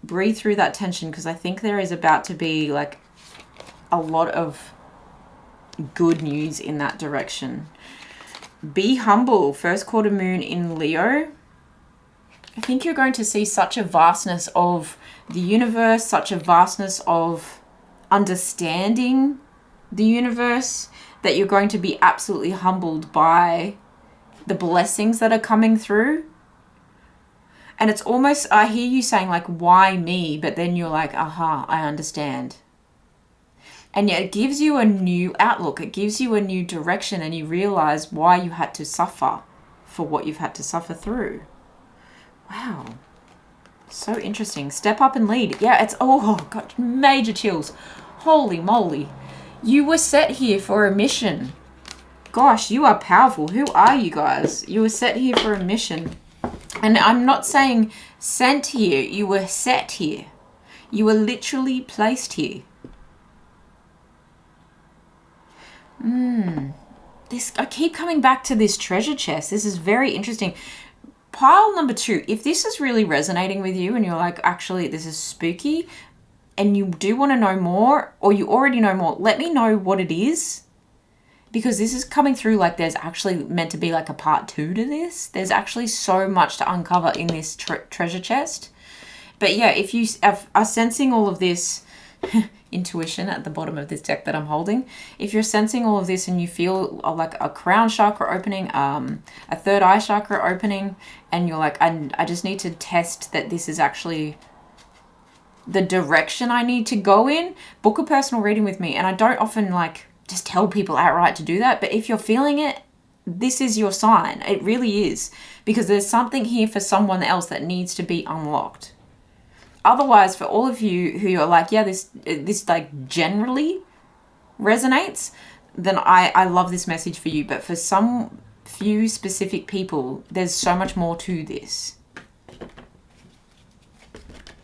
S1: Breathe through that tension, because I think there is about to be like a lot of good news in that direction. Be humble. First quarter moon in Leo. I think you're going to see such a vastness of the universe, such a vastness of understanding the universe, that you're going to be absolutely humbled by the blessings that are coming through. And it's almost, I hear you saying like, why me? But then you're like, aha, I understand. And yet it gives you a new outlook. It gives you a new direction, and you realize why you had to suffer for what you've had to suffer through. Wow. So interesting. Step up and lead. Yeah, it's, oh God, major chills. Holy moly. You were set here for a mission. Gosh, you are powerful. Who are you guys? You were set here for a mission. And I'm not saying sent here. You were set here. You were literally placed here. I keep coming back to this treasure chest. This is very interesting. Pile number 2, if this is really resonating with you and you're like, actually, this is spooky, and you do want to know more, or you already know more, let me know what it is. Because this is coming through like there's actually meant to be like a part 2 to this. There's actually so much to uncover in this treasure chest. But yeah, if you are sensing all of this intuition at the bottom of this deck that I'm holding, if you're sensing all of this and you feel like a crown chakra opening, a third eye chakra opening, and you're like, I just need to test that this is actually the direction I need to go in, book a personal reading with me. And I don't often like just tell people outright to do that, but if you're feeling it, this is your sign. It really is, because there's something here for someone else that needs to be unlocked. Otherwise, for all of you who are like, yeah, this like generally resonates, then I love this message for you. But for some few specific people, there's so much more to this.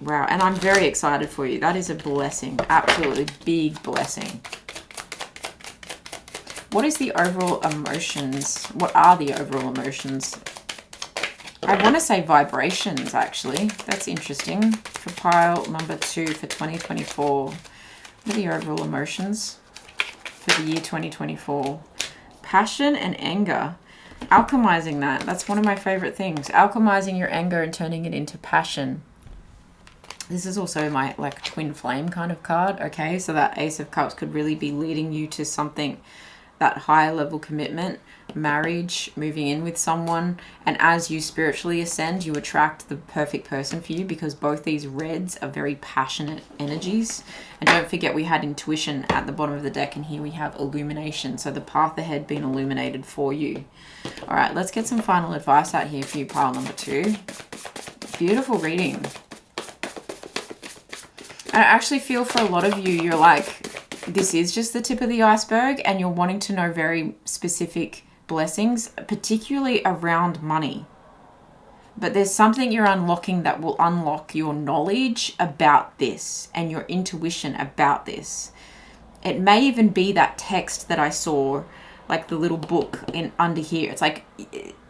S1: Wow, and I'm very excited for you. That is a blessing, absolutely big blessing. What is the overall emotions? What are the overall emotions? I want to say vibrations, actually. That's interesting. For pile number 2 for 2024. What are the overall emotions for the year 2024? Passion and anger. Alchemizing that. That's one of my favorite things. Alchemizing your anger and turning it into passion. This is also my like twin flame kind of card. Okay, so that Ace of Cups could really be leading you to something that higher level commitment, marriage, moving in with someone. And as you spiritually ascend, you attract the perfect person for you, because both these reds are very passionate energies. And don't forget, we had intuition at the bottom of the deck, and here we have illumination. So the path ahead being illuminated for you. All right, let's get some final advice out here for you, pile number 2. Beautiful reading. And I actually feel for a lot of you, you're like, this is just the tip of the iceberg, and you're wanting to know very specific blessings, particularly around money. But there's something you're unlocking that will unlock your knowledge about this and your intuition about this. It may even be that text that I saw, like the little book in under here. It's like,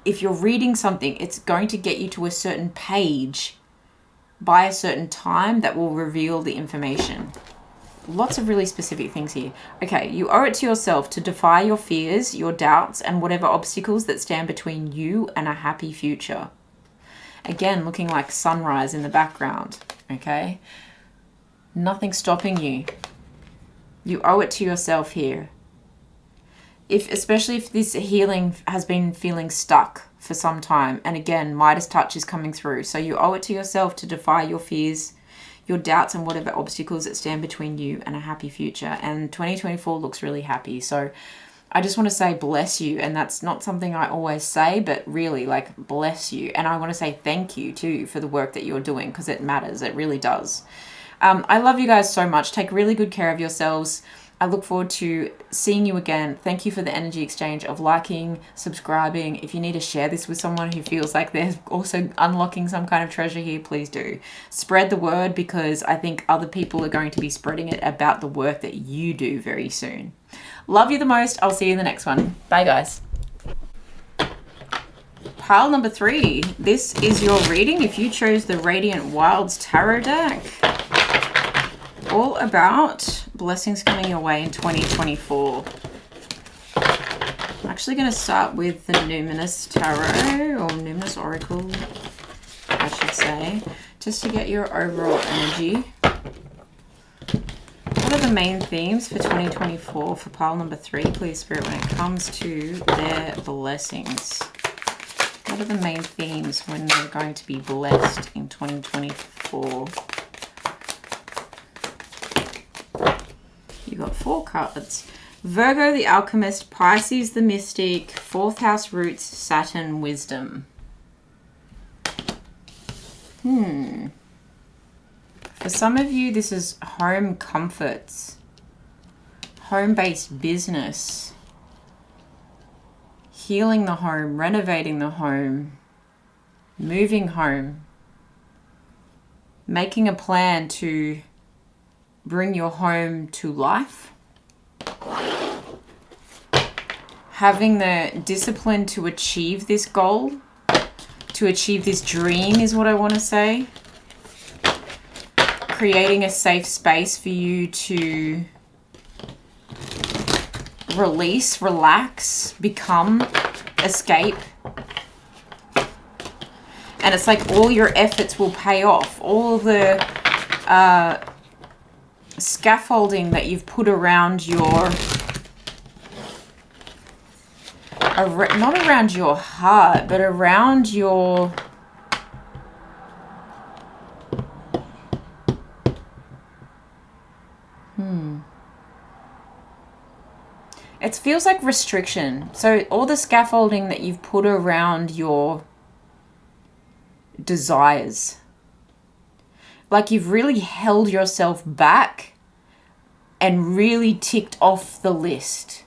S1: if you're reading something, it's going to get you to a certain page by a certain time that will reveal the information. Lots of really specific things here. Okay, you owe it to yourself to defy your fears, your doubts, and whatever obstacles that stand between you and a happy future. Again, looking like sunrise in the background, okay? Nothing stopping you. You owe it to yourself here. Especially if this healing has been feeling stuck for some time. And again, Midas touch is coming through. So you owe it to yourself to defy your fears, your doubts, and whatever obstacles that stand between you and a happy future. And 2024 looks really happy. So I just want to say bless you. And that's not something I always say, but really, like, bless you. And I want to say thank you too for the work that you're doing, because it matters. It really does. I love you guys so much. Take really good care of yourselves. I look forward to seeing you again. Thank you for the energy exchange of liking, subscribing. If you need to share this with someone who feels like they're also unlocking some kind of treasure here, please do. Spread the word, because I think other people are going to be spreading it about the work that you do very soon. Love you the most. I'll see you in the next one. Bye, guys. Pile number 3. This is your reading if you chose the Radiant Wilds Tarot deck. All about blessings coming your way in 2024. I'm actually going to start with the Numinous Tarot, or Numinous Oracle, I should say, just to get your overall energy. What are the main themes for 2024 for pile number 3, please, Spirit, when it comes to their blessings? What are the main themes when they're going to be blessed in 2024? You got 4 cards. Virgo, the Alchemist, Pisces, the Mystic, 4th house roots, Saturn, Wisdom. For some of you, this is home comforts, home-based business, healing the home, renovating the home, moving home, making a plan to bring your home to life, having the discipline to achieve this goal, to achieve this dream is what I want to say, creating a safe space for you to release, relax, become, escape. And it's like all your efforts will pay off. All the scaffolding that you've put around your, not around your heart, but around your, it feels like restriction. So all the scaffolding that you've put around your desires, like you've really held yourself back and really ticked off the list.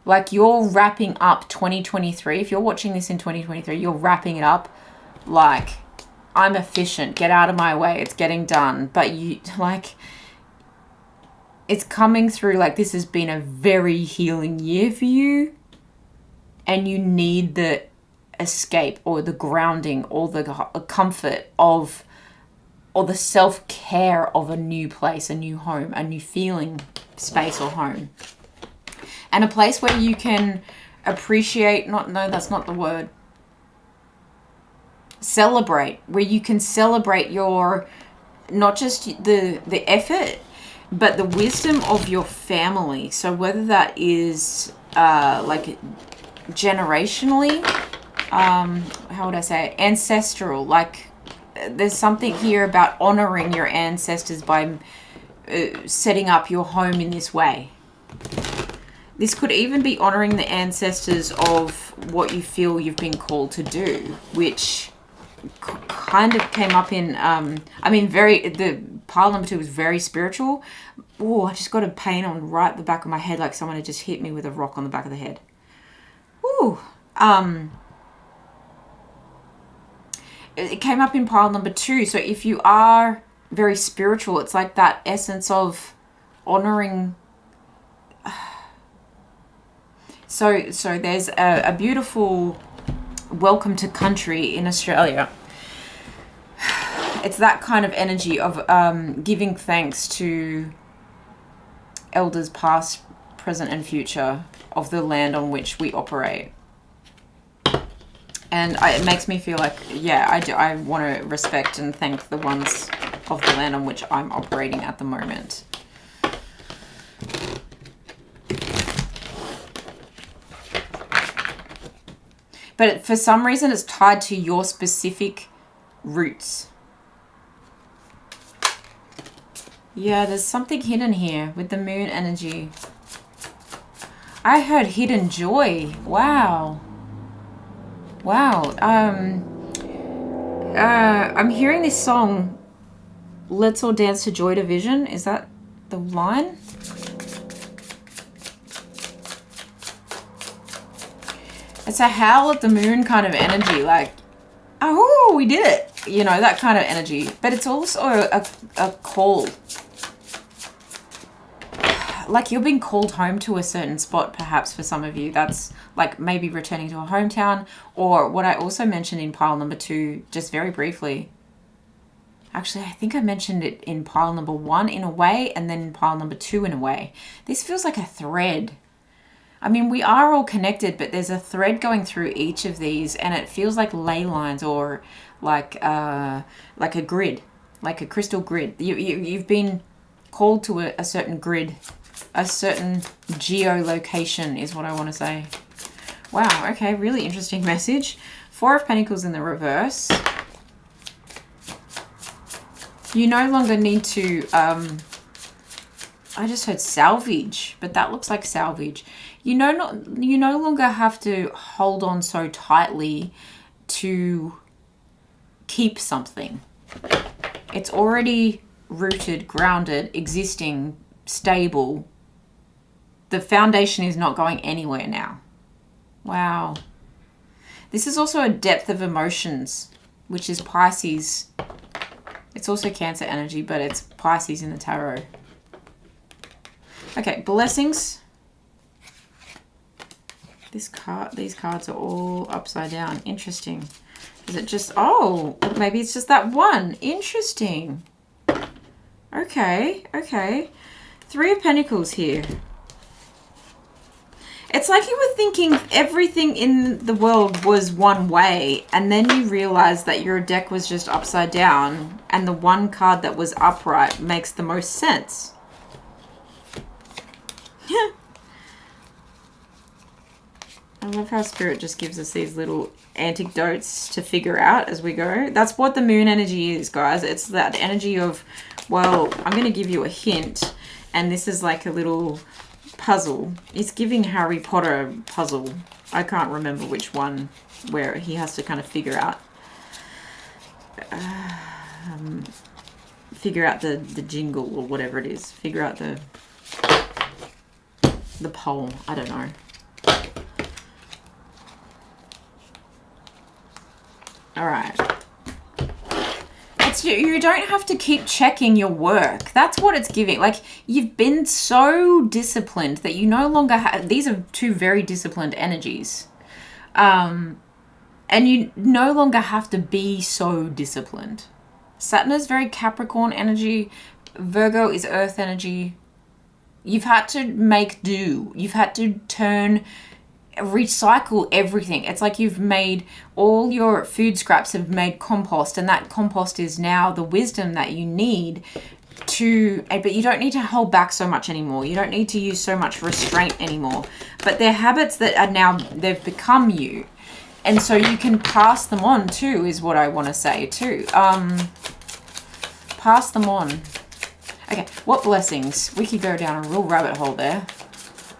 S1: Like you're wrapping up 2023. If you're watching this in 2023, you're wrapping it up like, I'm efficient, get out of my way, it's getting done. But you, like, it's coming through like this has been a very healing year for you, and you need the escape or the grounding or the comfort of, or the self-care of a new place, a new home, a new feeling space or home. And a place where you can appreciate, no, that's not the word. Celebrate, where you can celebrate your, not just the effort, but the wisdom of your family. So whether that is like generationally, how would I say, ancestral. Like there's something here about honoring your ancestors by setting up your home in this way. This could even be honoring the ancestors of what you feel you've been called to do, which kind of came up in, I mean, the pile number 2 was very spiritual. Oh, I just got a pain on right the back of my head, like someone had just hit me with a rock on the back of the head. Ooh. It came up in pile number 2. So if you are very spiritual, it's like that essence of honoring. So there's a beautiful welcome to country in Australia. It's that kind of energy of giving thanks to elders past, present and future of the land on which we operate. And it makes me feel like, yeah, I want to respect and thank the ones of the land on which I'm operating at the moment. But for some reason, it's tied to your specific roots. Yeah, there's something hidden here with the moon energy. I heard hidden joy. Wow. Wow. I'm hearing this song, Let's All Dance to Joy Division. Is that the line? It's a howl at the moon kind of energy, like, oh, we did it. You know, that kind of energy. But it's also a call. Like you're being called home to a certain spot, perhaps for some of you. That's like maybe returning to a hometown, or what I also mentioned in pile number 2, just very briefly. Actually, I think I mentioned it in pile number 1 in a way, and then in pile number 2 in a way. This feels like a thread. I mean, we are all connected, but there's a thread going through each of these, and it feels like ley lines or like a grid, like a crystal grid. You've been called to a certain grid, a certain geolocation is what I want to say. Wow, okay, really interesting message. 4 of Pentacles in the reverse. You no longer need to, I just heard salvage, but that looks like salvage. You no longer have to hold on so tightly to keep something. It's already rooted, grounded, existing, stable. The foundation is not going anywhere now. Wow. This is also a depth of emotions, which is Pisces. It's also Cancer energy, but it's Pisces in the tarot. Okay, blessings. These cards are all upside down. Interesting. Is it just, oh, maybe it's just that one. Interesting. Okay, okay. 3 of Pentacles here. It's like you were thinking everything in the world was one way, and then you realized that your deck was just upside down, and the one card that was upright makes the most sense. I love how Spirit just gives us these little anecdotes to figure out as we go. That's what the moon energy is, guys. It's that energy of, well, I'm going to give you a hint, and this is like a little puzzle. It's giving Harry Potter puzzle. I can't remember which one, where he has to kind of figure out the jingle or whatever it is. Figure out the poem. I don't know. All right. You don't have to keep checking your work. That's what it's giving. Like, you've been so disciplined that you no longer have... These are 2 very disciplined energies. And you no longer have to be so disciplined. Saturn is very Capricorn energy. Virgo is Earth energy. You've had to make do. You've had to recycle everything. It's like you've made all your food scraps have made compost, and that compost is now the wisdom that you need but you don't need to hold back so much anymore. You don't need to use so much restraint anymore. But they're habits that are now, they've become you. And so you can pass them on too, is what I want to say too. Pass them on. Okay, what blessings? We could go down a real rabbit hole there.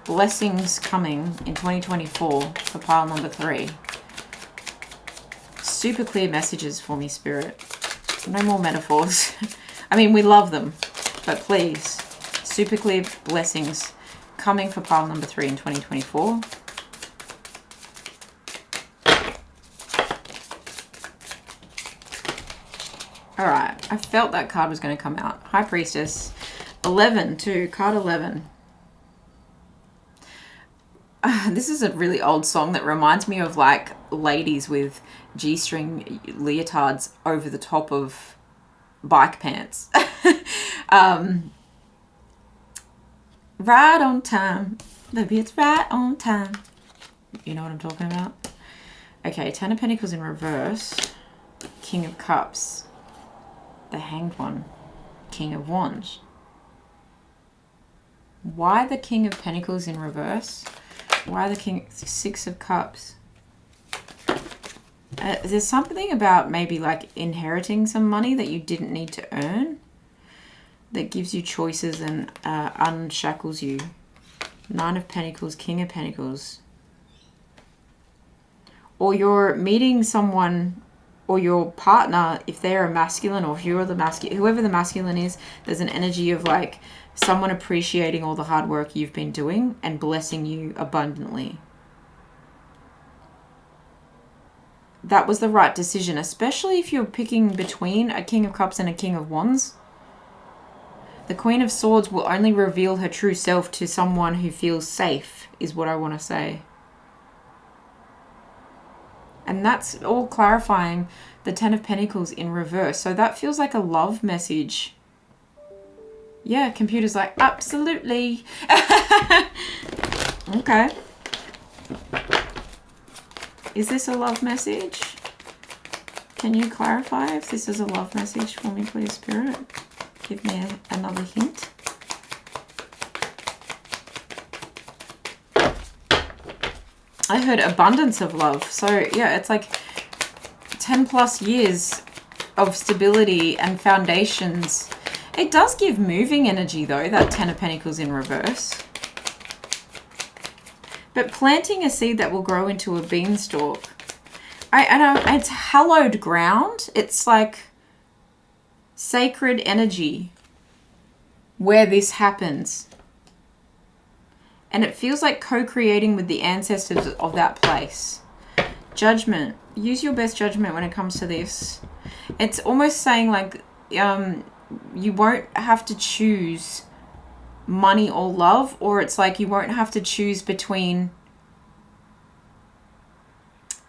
S1: Blessings coming in 2024 for pile number 3. Super clear messages for me, Spirit. No more metaphors. I mean, we love them, but please, super clear blessings coming for pile number 3 in 2024. All right, I felt that card was going to come out. High Priestess, 11 too, card 11. This is a really old song that reminds me of like ladies with G-string leotards over the top of bike pants. Right on time. Baby, it's right on time. You know what I'm talking about? Okay, 10 of Pentacles in reverse. King of Cups. The Hanged One. King of Wands. Why the King of Pentacles in reverse? Why the King? 6 of Cups. There's something about maybe like inheriting some money that you didn't need to earn that gives you choices and unshackles you. 9 of Pentacles, King of Pentacles. Or you're meeting someone or your partner, if they're a masculine or if you're the masculine, whoever the masculine is, there's an energy of like someone appreciating all the hard work you've been doing and blessing you abundantly. That was the right decision, especially if you're picking between a King of Cups and a King of Wands. The Queen of Swords will only reveal her true self to someone who feels safe, is what I want to say. And that's all clarifying the 10 of Pentacles in reverse. So that feels like a love message. Yeah, computer's like, absolutely. Okay. Is this a love message? Can you clarify if this is a love message for me, please, Spirit? Give me another hint. I heard abundance of love. So yeah, it's like 10 plus years of stability and foundations. It does give moving energy though, that 10 of Pentacles in reverse. But planting a seed that will grow into a beanstalk. I know it's hallowed ground. It's like sacred energy where this happens. And it feels like co-creating with the ancestors of that place. Judgment. Use your best judgment when it comes to this. It's almost saying like you won't have to choose money or love, or it's like you won't have to choose between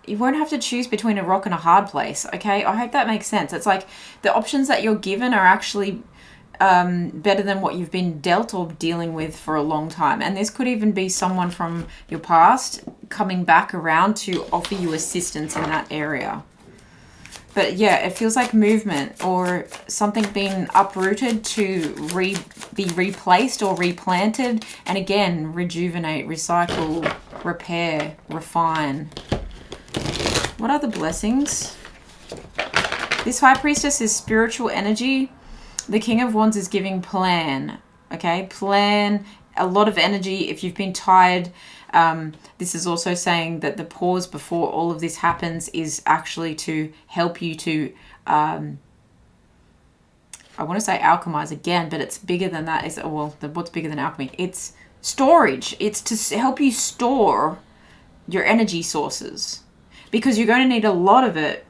S1: a rock and a hard place. Okay, I hope that makes sense. It's like the options that you're given are actually better than what you've been dealt or dealing with for a long time. And this could even be someone from your past coming back around to offer you assistance in that area. But yeah, it feels like movement or something being uprooted to be replaced or replanted. And again, rejuvenate, recycle, repair, refine. What are the blessings? This High Priestess is spiritual energy. The King of Wands is giving plan. Okay, plan, a lot of energy. If you've been tired, this is also saying that the pause before all of this happens is actually to help you to, I want to say alchemize again, but it's bigger than that. What's bigger than alchemy? It's storage. It's to help you store your energy sources, because you're going to need a lot of it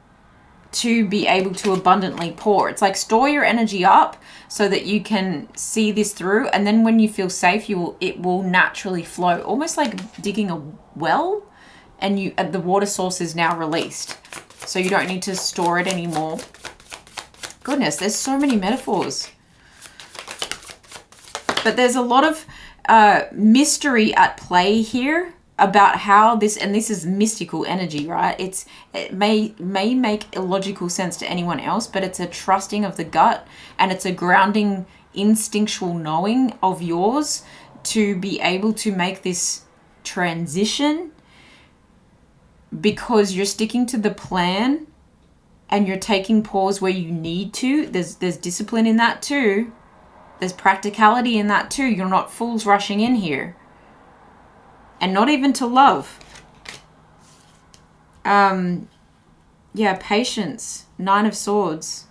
S1: to be able to abundantly pour. It's like store your energy up so that you can see this through, and then when you feel safe, it will naturally flow, almost like digging a well, and the water source is now released, so you don't need to store it anymore. Goodness, there's so many metaphors, but there's a lot of mystery at play here about how this, and this is mystical energy, right? It may make illogical sense to anyone else, but it's a trusting of the gut, and it's a grounding instinctual knowing of yours to be able to make this transition, because you're sticking to the plan and you're taking pause where you need to. There's discipline in that too. There's practicality in that too. You're not fools rushing in here. And not even to love. Yeah, patience. 9 of Swords.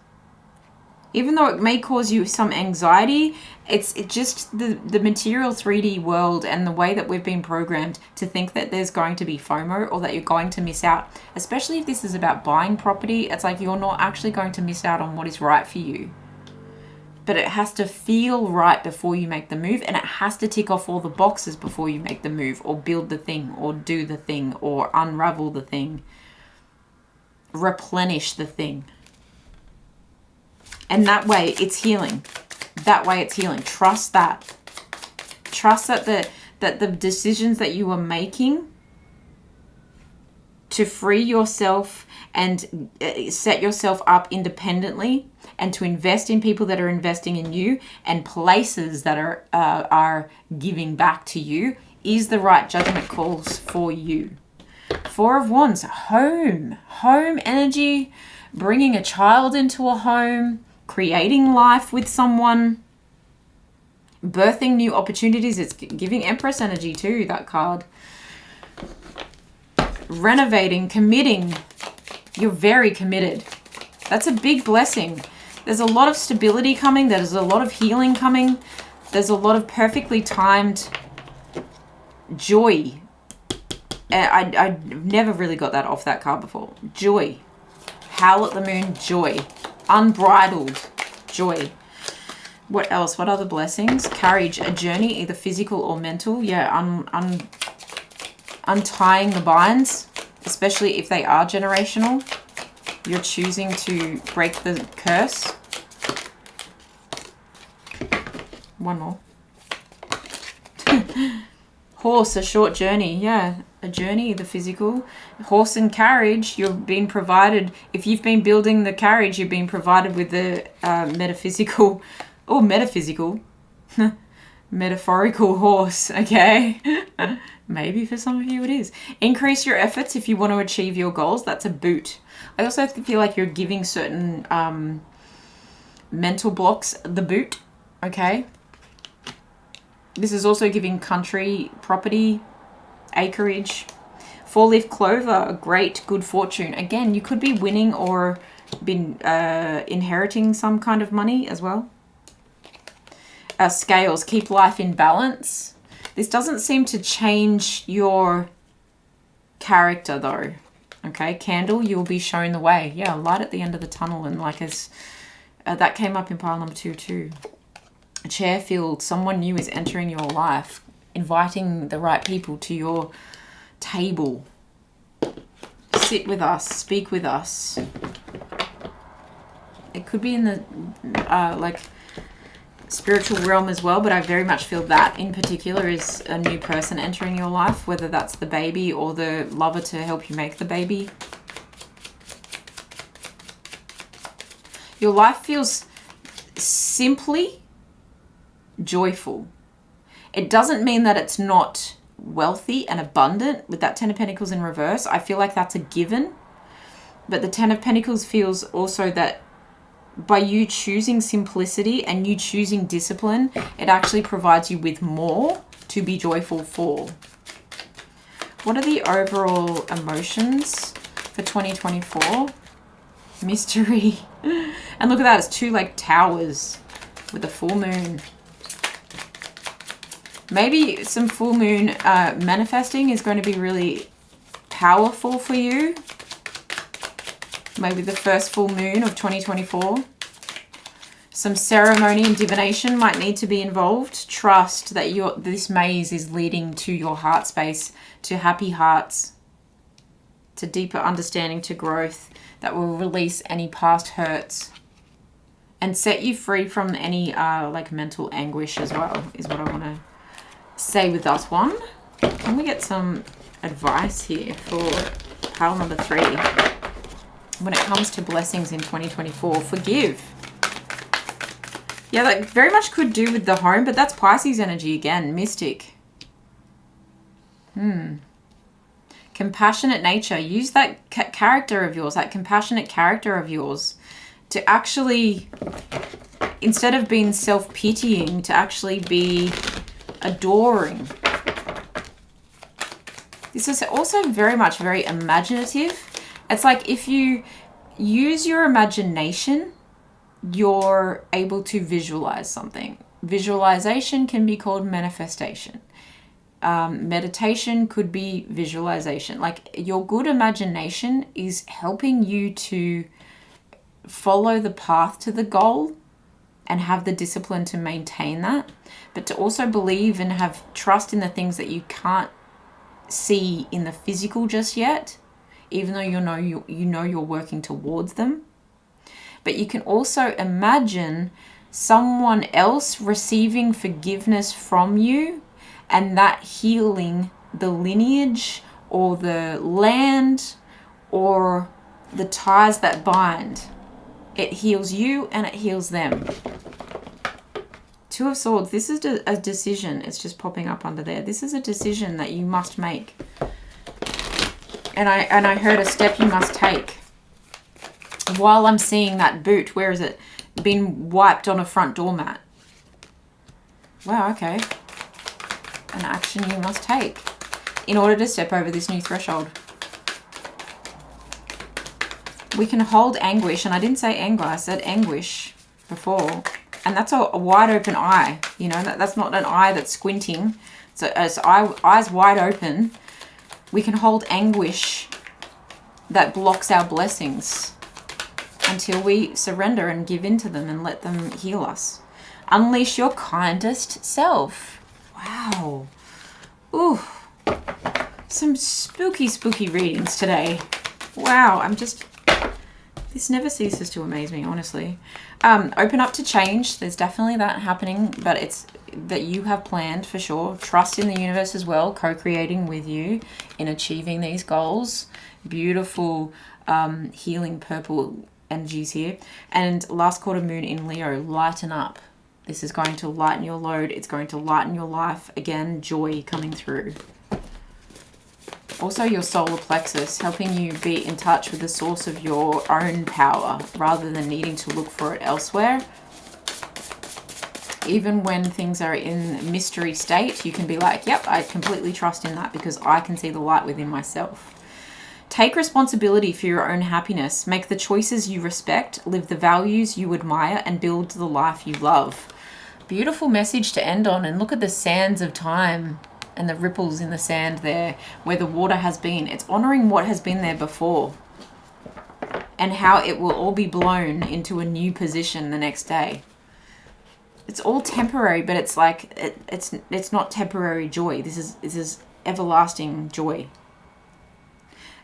S1: Even though it may cause you some anxiety, it's just the material 3D world and the way that we've been programmed to think that there's going to be FOMO or that you're going to miss out. Especially if this is about buying property, it's like you're not actually going to miss out on what is right for you. But it has to feel right before you make the move, and it has to tick off all the boxes before you make the move or build the thing or do the thing or unravel the thing. Replenish the thing. And that way it's healing. That way it's healing. Trust that. Trust that the decisions that you are making to free yourself and set yourself up independently and to invest in people that are investing in you and places that are giving back to you is the right judgment calls for you. 4 of Wands, home energy, bringing a child into a home, creating life with someone, birthing new opportunities. It's giving Empress energy too, that card. Renovating, committing. You're very committed. That's a big blessing. There's a lot of stability coming. There's a lot of healing coming. There's a lot of perfectly timed joy. I never really got that off that card before. Joy. Howl at the moon, joy. Unbridled joy. What else? What other blessings? Carriage, a journey, either physical or mental. Yeah, untying the binds, especially if they are generational. You're choosing to break the curse. One more. Horse, a short journey. Yeah, a journey, the physical. Horse and carriage, you've been provided. If you've been building the carriage, you've been provided with the metaphysical, or metaphysical, metaphorical horse, okay? Maybe for some of you it is. Increase your efforts if you want to achieve your goals. That's a boot. I also feel like you're giving certain mental blocks the boot, okay? This is also giving country, property, acreage. 4-leaf clover, great good fortune. Again, you could be winning or been inheriting some kind of money as well. Scales, keep life in balance. This doesn't seem to change your character though. Okay, candle, you'll be shown the way. Yeah, light at the end of the tunnel, and like as that came up in pile number 2 too. A chair filled, someone new is entering your life, inviting the right people to your table. Sit with us, speak with us. It could be in the like spiritual realm as well, but I very much feel that in particular is a new person entering your life, whether that's the baby or the lover to help you make the baby. Your life feels simply joyful. It doesn't mean that it's not wealthy and abundant with that 10 of Pentacles in reverse. I feel like that's a given, but the 10 of Pentacles feels also that by you choosing simplicity and you choosing discipline, it actually provides you with more to be joyful for. What are the overall emotions for 2024? Mystery. And look at that, it's 2 like towers with a full moon. Maybe some full moon manifesting is going to be really powerful for you. Maybe the first full moon of 2024. Some ceremony and divination might need to be involved. Trust that this maze is leading to your heart space, to happy hearts, to deeper understanding, to growth that will release any past hurts and set you free from any like mental anguish as well, is what I want to say with that one. Can we get some advice here for pile number 3? When it comes to blessings in 2024, forgive. Yeah, that very much could do with the home, but that's Pisces energy again, mystic. Compassionate nature. Use that character of yours, that compassionate character of yours to actually, instead of being self-pitying, to actually be adoring. This is also very much very imaginative. It's like if you use your imagination, you're able to visualize something. Visualization can be called manifestation. Meditation could be visualization. Like your good imagination is helping you to follow the path to the goal and have the discipline to maintain that, but to also believe and have trust in the things that you can't see in the physical just yet, even though you know you're working towards them. But you can also imagine someone else receiving forgiveness from you, and that healing the lineage or the land or the ties that bind. It heals you and it heals them. Two of Swords. This is a decision. It's just popping up under there. This is a decision that you must make. And I heard a step you must take. While I'm seeing that boot, where is it? Been wiped on a front doormat. Wow, okay. An action you must take in order to step over this new threshold. We can hold anguish, and I didn't say anger, I said anguish before. And that's a wide open eye, you know, that's not an eye that's squinting. So as eyes wide open, we can hold anguish that blocks our blessings until we surrender and give in to them and let them heal us. Unleash your kindest self. Wow. Ooh. Some spooky, spooky readings today. Wow, this never ceases to amaze me, honestly. Open up to change. There's definitely that happening, but it's that you have planned for sure. Trust in the universe as well, co-creating with you in achieving these goals. Beautiful healing purple energies here. And last quarter moon in Leo, lighten up. This is going to lighten your load. It's going to lighten your life. Again, joy coming through. Also your solar plexus, helping you be in touch with the source of your own power rather than needing to look for it elsewhere. Even when things are in mystery state, you can be like, yep, I completely trust in that because I can see the light within myself. Take responsibility for your own happiness. Make the choices you respect, live the values you admire, and build the life you love. Beautiful message to end on. And look at the sands of time and the ripples in the sand there where the water has been. It's honoring what has been there before and how it will all be blown into a new position the next day. It's all temporary, but it's like it's not temporary joy. This is everlasting joy.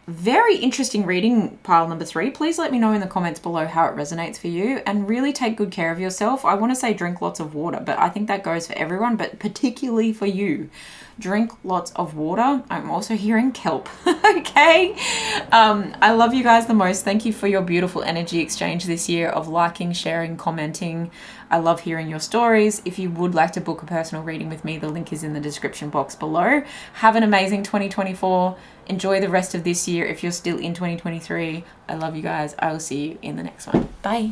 S1: Very interesting reading, pile number 3. Please let me know in the comments below how it resonates for you, and really take good care of yourself. I want to say drink lots of water, but I think that goes for everyone, but particularly for you. Drink lots of water. I'm also hearing kelp. Okay. I love you guys the most. Thank you for your beautiful energy exchange this year of liking, sharing, commenting. I love hearing your stories. If you would like to book a personal reading with me, the link is in the description box below. Have an amazing 2024. Enjoy the rest of this year if you're still in 2023. I love you guys. I will see you in the next one. Bye.